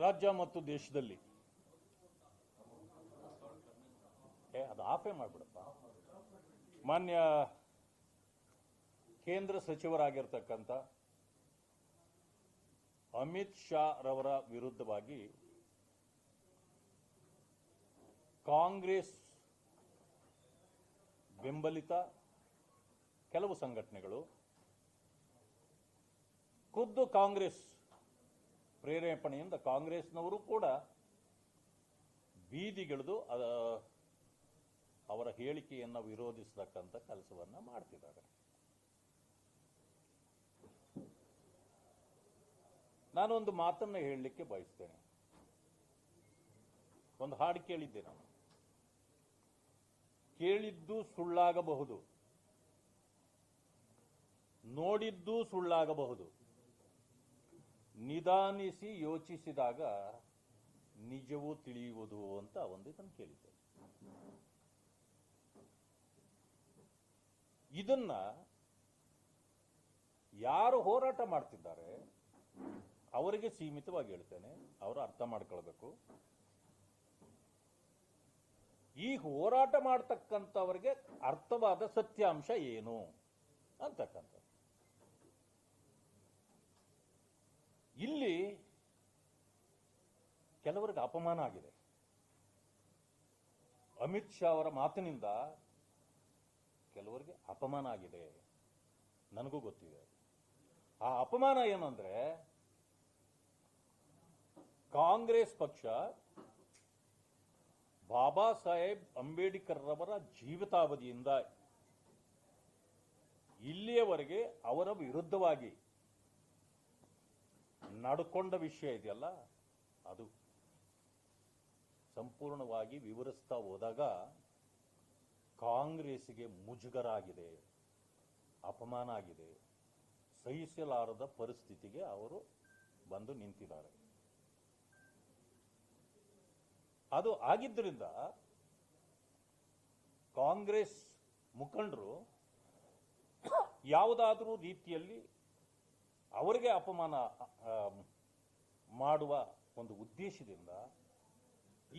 ರಾಜ್ಯ ಮತ್ತು ದೇಶದಲ್ಲಿ ಅದು ಆಫೇ ಮಾಡಿಬಿಡಪ್ಪ. ಮಾನ್ಯ ಕೇಂದ್ರ ಸಚಿವರಾಗಿರ್ತಕ್ಕಂಥ ಅಮಿತ್ ಶಾ ರವರ ವಿರುದ್ಧವಾಗಿ ಕಾಂಗ್ರೆಸ್ ಬೆಂಬಲಿತ ಕೆಲವು ಸಂಘಟನೆಗಳು, ಖುದ್ದು ಕಾಂಗ್ರೆಸ್ ಪ್ರೇರೇಪಣೆಯಿಂದ ಕಾಂಗ್ರೆಸ್ನವರು ಕೂಡ ಬೀದಿಗಿಳಿದು ಅವರ ಹೇಳಿಕೆಯನ್ನು ವಿರೋಧಿಸತಕ್ಕಂಥ ಕೆಲಸವನ್ನು ಮಾಡ್ತಿದ್ದಾರೆ. ನಾನೊಂದು ಮಾತನ್ನು ಹೇಳಲಿಕ್ಕೆ ಬಯಸ್ತೇನೆ. ಒಂದು ಹಾಡು ಕೇಳಿದ್ದೆ ನಾನು. ಕೇಳಿದ್ದು ಸುಳ್ಳಾಗಬಹುದು, ನೋಡಿದ್ದು ಸುಳ್ಳಾಗಬಹುದು, ನಿಧಾನಿಸಿ ಯೋಚಿಸಿದಾಗ ನಿಜವೂ ತಿಳಿಯುವುದು ಅಂತ ಒಂದು ಇದನ್ನು ಕೇಳಿದ್ದೆ. ಇದನ್ನ ಯಾರು ಹೋರಾಟ ಮಾಡ್ತಿದ್ದಾರೆ ಅವರಿಗೆ ಸೀಮಿತವಾಗಿ ಹೇಳ್ತೇನೆ, ಅವರು ಅರ್ಥ ಮಾಡ್ಕೊಳ್ಬೇಕು. ಈ ಹೋರಾಟ ಮಾಡ್ತಕ್ಕಂಥವರಿಗೆ ಅರ್ಥವಾದ ಸತ್ಯಾಂಶ ಏನು ಅಂತಕ್ಕಂಥ. ಇಲ್ಲಿ ಕೆಲವರಿಗೆ ಅಪಮಾನ ಆಗಿದೆ. ಅಮಿತ್ ಶಾ ಅವರ ಮಾತಿನಿಂದ ಕೆಲವರಿಗೆ ಅಪಮಾನ ಆಗಿದೆ, ನನಗೂ ಗೊತ್ತಿದೆ. ಆ ಅಪಮಾನ ಏನಂದ್ರೆ, ಕಾಂಗ್ರೆಸ್ ಪಕ್ಷ ಬಾಬಾ ಸಾಹೇಬ್ ಅಂಬೇಡ್ಕರ್ ರವರ ಜೀವಿತಾವಧಿಯಿಂದ ಇಲ್ಲಿಯವರೆಗೆ ಅವರ ವಿರುದ್ಧವಾಗಿ ನಡ್ಕೊಂಡ ವಿಷಯ ಇದೆಯಲ್ಲ, ಅದು ಸಂಪೂರ್ಣವಾಗಿ ವಿವರಿಸ್ತಾ ಹೋದಾಗ ಕಾಂಗ್ರೆಸ್ಗೆ ಮುಜುಗರ ಆಗಿದೆ, ಅಪಮಾನ ಆಗಿದೆ, ಸಹಿಸಲಾರದ ಪರಿಸ್ಥಿತಿಗೆ ಅವರು ಬಂದು ನಿಂತಿದ್ದಾರೆ. ಅದು ಆಗಿದ್ದರಿಂದ ಕಾಂಗ್ರೆಸ್ ಮುಖಂಡರು ಯಾವುದಾದ್ರೂ ರೀತಿಯಲ್ಲಿ ಅವರಿಗೆ ಅಪಮಾನ ಮಾಡುವ ಒಂದು ಉದ್ದೇಶದಿಂದ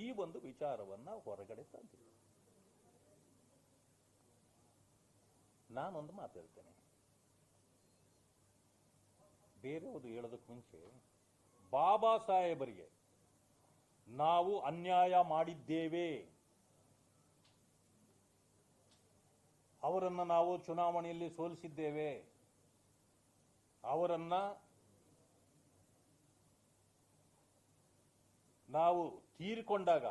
ಈ ಒಂದು ವಿಚಾರವನ್ನು ಹೊರಗಡೆ ತಂದಿದ್ದಾರೆ. ನಾನೊಂದು ಮಾತು ಹೇಳ್ತೇನೆ, ಬೇರೆಯವರು ಹೇಳೋದಕ್ಕೆ ಮುಂಚೆ ಬಾಬಾ ಸಾಹೇಬರಿಗೆ ನಾವು ಅನ್ಯಾಯ ಮಾಡಿದ್ದೇವೆ, ಅವರನ್ನು ನಾವು ಚುನಾವಣೆಯಲ್ಲಿ ಸೋಲಿಸಿದ್ದೇವೆ, ಅವರನ್ನ ನಾವು ತೀರಿಕೊಂಡಾಗ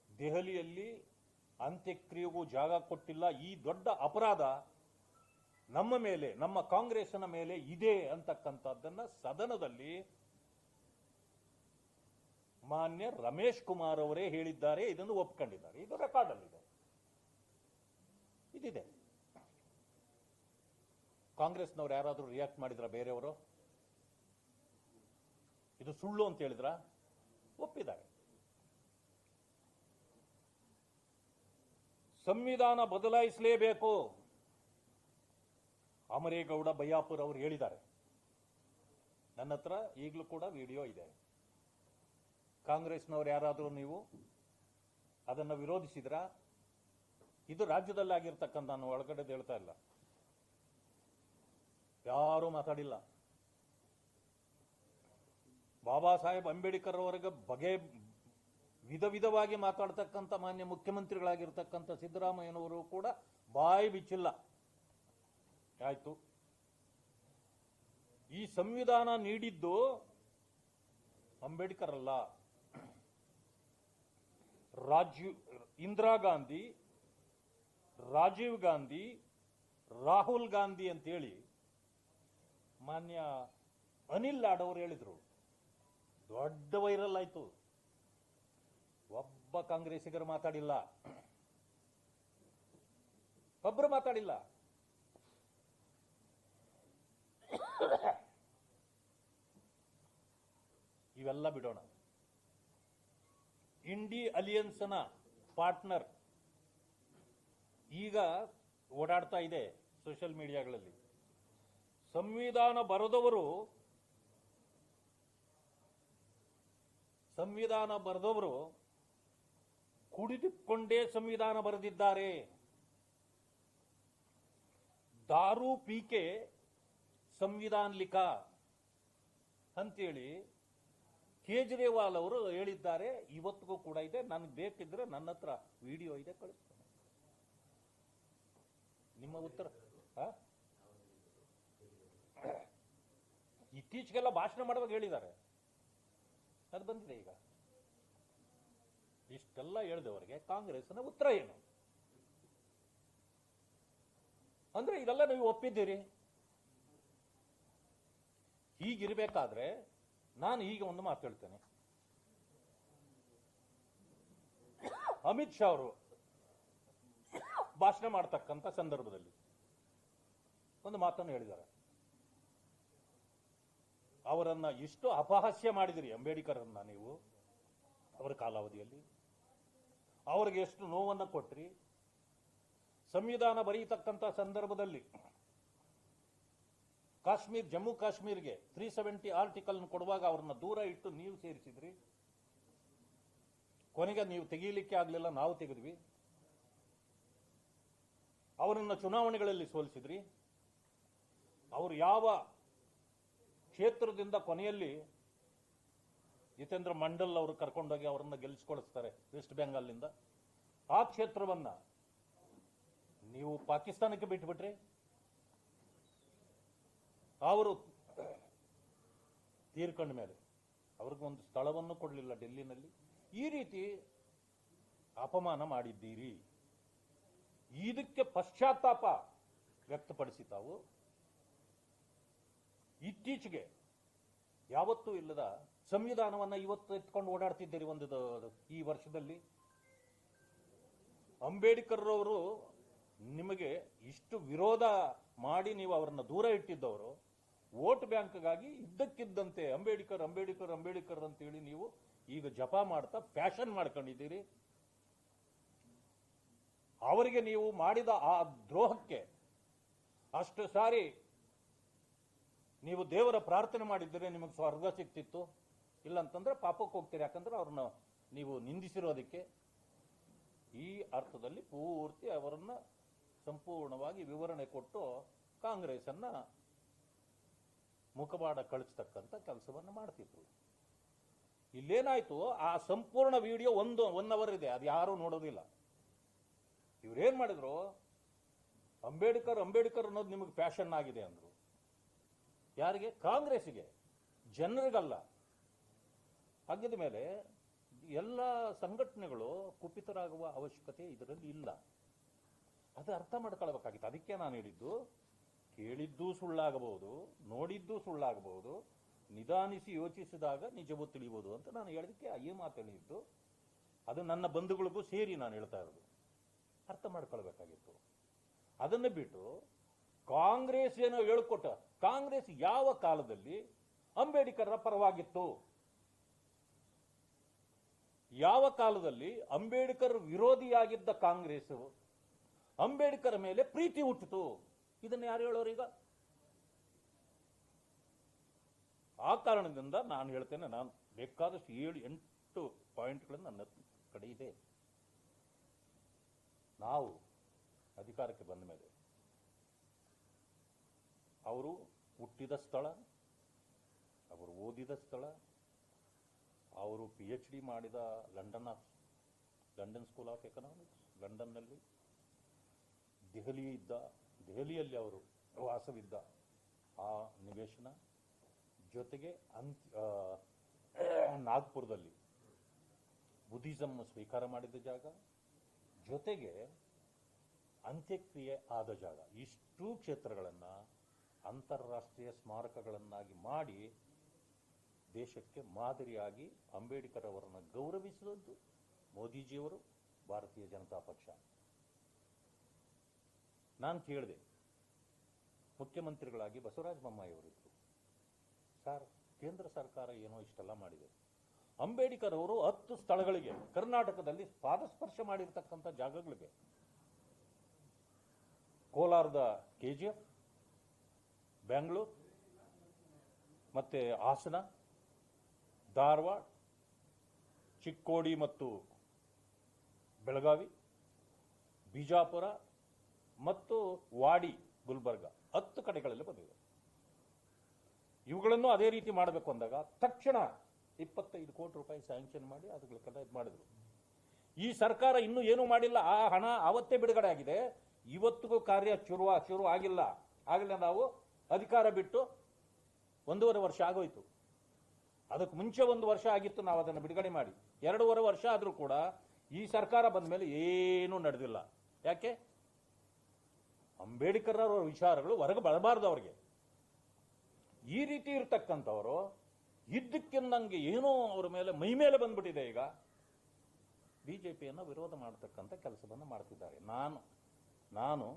ದೆಹಲಿಯಲ್ಲಿ ಅಂತ್ಯಕ್ರಿಯೆಗೂ ಜಾಗ ಕೊಟ್ಟಿಲ್ಲ, ಈ ದೊಡ್ಡ ಅಪರಾಧ ನಮ್ಮ ಮೇಲೆ, ನಮ್ಮ ಕಾಂಗ್ರೆಸ್ನ ಮೇಲೆ ಇದೆ ಅಂತಕ್ಕಂಥದ್ದನ್ನ ಸದನದಲ್ಲಿ ಮಾನ್ಯ ರಮೇಶ್ ಕುಮಾರ್ ಅವರೇ ಹೇಳಿದ್ದಾರೆ, ಇದನ್ನು ಒಪ್ಕೊಂಡಿದ್ದಾರೆ. ಇದು ರೆಕಾರ್ಡ್ ಅಲ್ಲಿದೆ, ಇದಿದೆ. ಕಾಂಗ್ರೆಸ್ನವ್ರು ಯಾರಾದರೂ ರಿಯಾಕ್ಟ್ ಮಾಡಿದ್ರ? ಬೇರೆಯವರು ಇದು ಸುಳ್ಳು ಅಂತ ಹೇಳಿದ್ರ? ಒಪ್ಪಿದ್ದಾರೆ. ಸಂವಿಧಾನ ಬದಲಾಯಿಸಲೇಬೇಕು, ಅಮರೇಗೌಡ ಬಯ್ಯಾಪುರ್ ಅವರು ಹೇಳಿದ್ದಾರೆ. ನನ್ನ ಹತ್ರ ಈಗಲೂ ಕೂಡ ವಿಡಿಯೋ ಇದೆ. ಕಾಂಗ್ರೆಸ್ನವ್ರು ಯಾರಾದರೂ ನೀವು ಅದನ್ನು ವಿರೋಧಿಸಿದ್ರ? ಇದು ರಾಜ್ಯದಲ್ಲಾಗಿರ್ತಕ್ಕಂಥ, ನಾನು ಒಳಗಡೆ ಹೇಳ್ತಾ ಇಲ್ಲ, ಯಾರೂ ಮಾತಾಡಿಲ್ಲ. ಬಾಬಾ ಸಾಹೇಬ್ ಅಂಬೇಡ್ಕರ್ ಅವರಿಗೆ ವಿಧ ವಿಧವಾಗಿ ಮಾತಾಡ್ತಕ್ಕಂಥ ಮಾನ್ಯ ಮುಖ್ಯಮಂತ್ರಿಗಳಾಗಿರ್ತಕ್ಕಂಥ ಸಿದ್ದರಾಮಯ್ಯನವರು ಕೂಡ ಬಾಯಿ ಬಿಚ್ಚಿಲ್ಲ. ಆಯ್ತು, ಈ ಸಂವಿಧಾನ ನೀಡಿದ್ದು ಅಂಬೇಡ್ಕರ್ ಅಲ್ಲ, ಇಂದಿರಾ ಗಾಂಧಿ, ರಾಜೀವ್ ಗಾಂಧಿ, ರಾಹುಲ್ ಗಾಂಧಿ ಅಂತೇಳಿ ಮಾನ್ಯ ಅನಿಲ್ ಲಾಡ್ ಅವರು ಹೇಳಿದ್ರು. ದೊಡ್ಡ ವೈರಲ್ ಆಯ್ತು. ಒಬ್ಬ ಕಾಂಗ್ರೆಸ್ಸಿಗರು ಮಾತಾಡಿಲ್ಲ, ಒಬ್ಬರು ಮಾತಾಡಿಲ್ಲ. ಇವೆಲ್ಲ ಬಿಡೋಣ. ಇಂಡಿ ಅಲಿಯನ್ಸ್ನ ಪಾರ್ಟ್ನರ್ ಈಗ ಓಡಾಡ್ತಾ ಇದೆ ಸೋಷಿಯಲ್ ಮೀಡಿಯಾಗಳಲ್ಲಿ. ಸಂವಿಧಾನ ಬರೆದವರು ಸಂವಿಧಾನ ಬರೆದವರು ಕುಡಿದುಕೊಂಡೇ ಸಂವಿಧಾನ ಬರೆದಿದ್ದಾರೆ. ದಾರು ಪೀಕೆ ಸಂವಿಧಾನ ಲಿಖ ಅಂತೇಳಿ ಕೇಜ್ರಿವಾಲ್ ಅವರು ಹೇಳಿದ್ದಾರೆ. ಇವತ್ತಿಗೂ ಕೂಡ ಇದೆ. ನನಗೆ ಬೇಕಿದ್ರೆ ನನ್ನ ಹತ್ರ ವಿಡಿಯೋ ಇದೆ, ಕಳಿಸ್ತೇನೆ. ನಿಮ್ಮ ಉತ್ತರ ಇತ್ತೀಚೆಗೆಲ್ಲ ಭಾಷಣ ಮಾಡುವಾಗ ಹೇಳಿದ್ದಾರೆ, ಅದು ಬಂದಿದೆ. ಈಗ ಇಷ್ಟೆಲ್ಲ ಹೇಳಿದವರಿಗೆ ಕಾಂಗ್ರೆಸ್ನ ಉತ್ತರ ಏನು ಅಂದ್ರೆ ಇದೆಲ್ಲ ನೀವು ಒಪ್ಪಿದ್ದೀರಿ. ಹೀಗಿರ್ಬೇಕಾದ್ರೆ ನಾನು ಈಗ ಒಂದು ಮಾತು ಹೇಳ್ತೇನೆ. ಅಮಿತ್ ಶಾ ಅವರು ಭಾಷಣ ಮಾಡ್ತಕ್ಕಂಥ ಸಂದರ್ಭದಲ್ಲಿ ಒಂದು ಮಾತನ್ನು ಹೇಳಿದ್ದಾರೆ. ಅವರನ್ನ ಇಷ್ಟು ಅಪಹಾಸ್ಯ ಮಾಡಿದಿರಿ ಅಂಬೇಡ್ಕರ್ರನ್ನ ನೀವು ಅವರ ಕಾಲಾವಧಿಯಲ್ಲಿ. ಅವರಿಗೆ ಎಷ್ಟು ನೋವನ್ನು ಕೊಟ್ರಿ. ಸಂವಿಧಾನ ಬರೆಯತಕ್ಕಂಥ ಸಂದರ್ಭದಲ್ಲಿ ಕಾಶ್ಮೀರ್, ಜಮ್ಮು ಕಾಶ್ಮೀರ್ಗೆ 370 ಆರ್ಟಿಕಲ್ ಕೊಡುವಾಗ ಅವ್ರನ್ನ ದೂರ ಇಟ್ಟು ನೀವು ಸೇರಿಸಿದ್ರಿ. ಕೊನೆಗೆ ನೀವು ತೆಗೀಲಿಕ್ಕೆ ಆಗ್ಲಿಲ್ಲ, ನಾವು ತೆಗೆದ್ವಿ. ಅವರನ್ನ ಚುನಾವಣೆಗಳಲ್ಲಿ ಸೋಲಿಸಿದ್ರಿ. ಅವರು ಯಾವ ಕ್ಷೇತ್ರದಿಂದ ಕೊನೆಯಲ್ಲಿ ಜಿತೇಂದ್ರ ಮಂಡಲ್ ಅವರು ಕರ್ಕೊಂಡೋಗಿ ಅವರನ್ನ ಗೆಲ್ಲಿಸ್ಕೊಳಿಸ್ತಾರೆ ವೆಸ್ಟ್ ಬೆಂಗಾಲ್ನಿಂದ, ಆ ಕ್ಷೇತ್ರವನ್ನ ನೀವು ಪಾಕಿಸ್ತಾನಕ್ಕೆ ಬಿಟ್ಟುಬಿಟ್ರಿ. ಅವರು ತೀರ್ಕೊಂಡ ಮೇಲೆ ಅವ್ರಿಗೊಂದು ಸ್ಥಳವನ್ನು ಕೊಡಲಿಲ್ಲ ಡೆಲ್ಲಿನಲ್ಲಿ. ಈ ರೀತಿ ಅಪಮಾನ ಮಾಡಿದ್ದೀರಿ. ಇದಕ್ಕೆ ಪಶ್ಚಾತ್ತಾಪ ವ್ಯಕ್ತಪಡಿಸಿ ತಾವು ಇತ್ತೀಚೆಗೆ ಯಾವತ್ತೂ ಇಲ್ಲದ ಸಂವಿಧಾನವನ್ನ ಇವತ್ತು ಎತ್ಕೊಂಡು ಓಡಾಡ್ತಿದ್ದೀರಿ. ಈ ವರ್ಷದಲ್ಲಿ ಅಂಬೇಡ್ಕರ್ ಅವರು ನಿಮಗೆ ಇಷ್ಟು ವಿರೋಧ ಮಾಡಿ ನೀವು ಅವರನ್ನ ದೂರ ಇಟ್ಟಿದ್ದವರು ವೋಟ್ ಬ್ಯಾಂಕ್ಗಾಗಿ ಇದ್ದಕ್ಕಿದ್ದಂತೆ ಅಂಬೇಡ್ಕರ್ ಅಂಬೇಡ್ಕರ್ ಅಂಬೇಡ್ಕರ್ ಅಂತೇಳಿ ನೀವು ಈಗ ಜಪ ಮಾಡ್ತಾ ಫ್ಯಾಷನ್ ಮಾಡ್ಕೊಂಡಿದ್ದೀರಿ. ಅವರಿಗೆ ನೀವು ಮಾಡಿದ ಆ ದ್ರೋಹಕ್ಕೆ ಅಷ್ಟು ಸಾರಿ ನೀವು ದೇವರ ಪ್ರಾರ್ಥನೆ ಮಾಡಿದ್ದರೆ ನಿಮಗೆ ಸ್ವರ್ಗ ಸಿಗ್ತಿತ್ತು. ಇಲ್ಲಂತಂದ್ರೆ ಪಾಪಕ್ಕೆ ಹೋಗ್ತೀರಿ. ಯಾಕಂದ್ರೆ ಅವ್ರನ್ನ ನೀವು ನಿಂದಿಸಿರೋದಕ್ಕೆ. ಈ ಅರ್ಥದಲ್ಲಿ ಪೂರ್ತಿ ಅವರನ್ನ ಸಂಪೂರ್ಣವಾಗಿ ವಿವರಣೆ ಕೊಟ್ಟು ಕಾಂಗ್ರೆಸ್ ಅನ್ನ ಮುಖವಾಡ ಕಳಿಸ್ತಕ್ಕಂಥ ಕೆಲಸವನ್ನು ಮಾಡ್ತಿದ್ರು. ಇಲ್ಲೇನಾಯ್ತು, ಆ ಸಂಪೂರ್ಣ ವಿಡಿಯೋ 1 ಅವರ್ ಇದೆ, ಅದು ಯಾರು ನೋಡೋದಿಲ್ಲ. ಇವ್ರೇನ್ ಮಾಡಿದ್ರು, ಅಂಬೇಡ್ಕರ್ ಅಂಬೇಡ್ಕರ್ ಅನ್ನೋದು ನಿಮಗೆ ಫ್ಯಾಷನ್ ಆಗಿದೆ ಅಂದ್ರು. ಯಾರಿಗೆ? ಕಾಂಗ್ರೆಸ್ಗೆ, ಜನರಿಗಲ್ಲ. ಹಾಗಿದ ಮೇಲೆ ಎಲ್ಲ ಸಂಘಟನೆಗಳು ಕುಪಿತರಾಗುವ ಅವಶ್ಯಕತೆ ಇದರಲ್ಲಿ ಇಲ್ಲ. ಅದು ಅರ್ಥ ಮಾಡ್ಕೊಳ್ಬೇಕಾಗಿತ್ತು. ಅದಕ್ಕೆ ನಾನು ಹೇಳಿದ್ದು, ಕೇಳಿದ್ದೂ ಸುಳ್ಳಾಗಬಹುದು, ನೋಡಿದ್ದೂ ಸುಳ್ಳಾಗಬಹುದು, ನಿಧಾನಿಸಿ ಯೋಚಿಸಿದಾಗ ನಿಜವೂ ತಿಳಿಬಹುದು ಅಂತ ನಾನು ಹೇಳೋದಕ್ಕೆ ಈ ಮಾತು ಹೇಳಿದ್ದು. ಅದು ನನ್ನ ಬಂಧುಗಳಿಗೂ ಸೇರಿ ನಾನು ಹೇಳ್ತಾ ಇರೋದು. ಅರ್ಥ ಮಾಡ್ಕೊಳ್ಬೇಕಾಗಿತ್ತು. ಅದನ್ನು ಬಿಟ್ಟು ಕಾಂಗ್ರೆಸ್ ಏನೋ ಹೇಳ್ಕೊಟ್ಟ. ಕಾಂಗ್ರೆಸ್ ಯಾವ ಕಾಲದಲ್ಲಿ ಅಂಬೇಡ್ಕರ್ರ ಪರವಾಗಿತ್ತು? ಯಾವ ಕಾಲದಲ್ಲಿ ಅಂಬೇಡ್ಕರ್ ವಿರೋಧಿಯಾಗಿದ್ದ ಕಾಂಗ್ರೆಸ್ ಅಂಬೇಡ್ಕರ್ ಮೇಲೆ ಪ್ರೀತಿ ಹುಟ್ಟಿತು? ಇದನ್ನು ಯಾರು ಹೇಳೋರೀಗ? ಆ ಕಾರಣದಿಂದ ನಾನು ಹೇಳ್ತೇನೆ, ನಾನು ಬೇಕಾದಷ್ಟು 7-8 ಪಾಯಿಂಟ್ಗಳನ್ನು ನನ್ನ ಕಡೆ ಇದೆ. ನಾವು ಅಧಿಕಾರಕ್ಕೆ ಬಂದ ಮೇಲೆ ಅವರು ಹುಟ್ಟಿದ ಸ್ಥಳ, ಅವರು ಓದಿದ ಸ್ಥಳ, ಅವರು PhD ಮಾಡಿದ ಲಂಡನ್ ಸ್ಕೂಲ್ ಆಫ್ ಎಕನಾಮಿಕ್ಸ್ ಲಂಡನ್ನಲ್ಲಿ, ದೆಹಲಿಯಲ್ಲಿ ಅವರು ವಾಸವಿದ್ದ ಆ ನಿವೇಶನ, ಜೊತೆಗೆ ನಾಗ್ಪುರದಲ್ಲಿ ಬುದ್ಧಿಸಮ್ ಸ್ವೀಕಾರ ಮಾಡಿದ ಜಾಗ, ಜೊತೆಗೆ ಅಂತ್ಯಕ್ರಿಯೆ ಆದ ಜಾಗ. ಇಷ್ಟೂ ಕ್ಷೇತ್ರಗಳನ್ನು ಅಂತಾರಾಷ್ಟ್ರೀಯ ಸ್ಮಾರಕಗಳನ್ನಾಗಿ ಮಾಡಿ ದೇಶಕ್ಕೆ ಮಾದರಿಯಾಗಿ ಅಂಬೇಡ್ಕರ್ ಅವರನ್ನು ಗೌರವಿಸಿದದ್ದು ಮೋದಿಜಿಯವರು, ಭಾರತೀಯ ಜನತಾ ಪಕ್ಷ. ನಾನು ಕೇಳಿದೆ, ಮುಖ್ಯಮಂತ್ರಿಗಳಾಗಿ ಬಸವರಾಜ ಬೊಮ್ಮಾಯಿಯವರಿದ್ದರು. ಸರ್, ಕೇಂದ್ರ ಸರ್ಕಾರ ಏನೋ ಇಷ್ಟೆಲ್ಲ ಮಾಡಿದೆ, ಅಂಬೇಡ್ಕರ್ ಅವರು 10 ಸ್ಥಳಗಳಿಗೆ ಕರ್ನಾಟಕದಲ್ಲಿ ಪಾದಸ್ಪರ್ಶ ಮಾಡಿರ್ತಕ್ಕಂಥ ಜಾಗಗಳಿಗೆ, ಕೋಲಾರದ KGF, ಬೆಂಗಳೂರು, ಮತ್ತೆ ಹಾಸನ, ಧಾರವಾಡ, ಚಿಕ್ಕೋಡಿ ಮತ್ತು ಬೆಳಗಾವಿ, ಬಿಜಾಪುರ ಮತ್ತು ವಾಡಿ, ಗುಲ್ಬರ್ಗ 10 ಕಡೆಗಳಲ್ಲಿ ಬಂದಿದೆ. ಇವುಗಳನ್ನು ಅದೇ ರೀತಿ ಮಾಡಬೇಕು ಅಂದಾಗ ತಕ್ಷಣ 25 ಕೋಟಿ ರೂಪಾಯಿ ಸ್ಯಾಂಕ್ಷನ್ ಮಾಡಿ ಅದಕ್ಕೆಲ್ಲ ಇದು ಮಾಡಿದ್ರು. ಈ ಸರ್ಕಾರ ಇನ್ನೂ ಏನೂ ಮಾಡಿಲ್ಲ. ಆ ಹಣ ಆವತ್ತೇ ಬಿಡುಗಡೆ ಆಗಿದೆ. ಇವತ್ತಿಗೂ ಕಾರ್ಯ ಶುರು ಆಗಿಲ್ಲ. ಆಗಲೇ ನಾವು ಅಧಿಕಾರ ಬಿಟ್ಟು 1.5 ವರ್ಷ ಆಗೋಯ್ತು. ಅದಕ್ಕೆ ಮುಂಚೆ 1 ವರ್ಷ ಆಗಿತ್ತು ನಾವು ಅದನ್ನು ಬಿಡುಗಡೆ ಮಾಡಿ. 2.5 ವರ್ಷ ಆದರೂ ಕೂಡ ಈ ಸರ್ಕಾರ ಬಂದ ಮೇಲೆ ಏನೂ ನಡೆದಿಲ್ಲ. ಯಾಕೆ? ಅಂಬೇಡ್ಕರ್ ಅವರ ವಿಚಾರಗಳು ಹೊರಗೆ ಬರಬಾರ್ದು ಅವ್ರಿಗೆ. ಈ ರೀತಿ ಇರ್ತಕ್ಕಂಥವರು ಇದ್ದಕ್ಕಿಂದಂಗೆ ಏನೋ ಅವರ ಮೇಲೆ ಮೈ ಮೇಲೆ ಬಂದ್ಬಿಟ್ಟಿದೆ. ಈಗ ಬಿಜೆಪಿಯನ್ನು ವಿರೋಧ ಮಾಡತಕ್ಕಂಥ ಕೆಲಸವನ್ನು ಮಾಡ್ತಿದ್ದಾರೆ. ನಾನು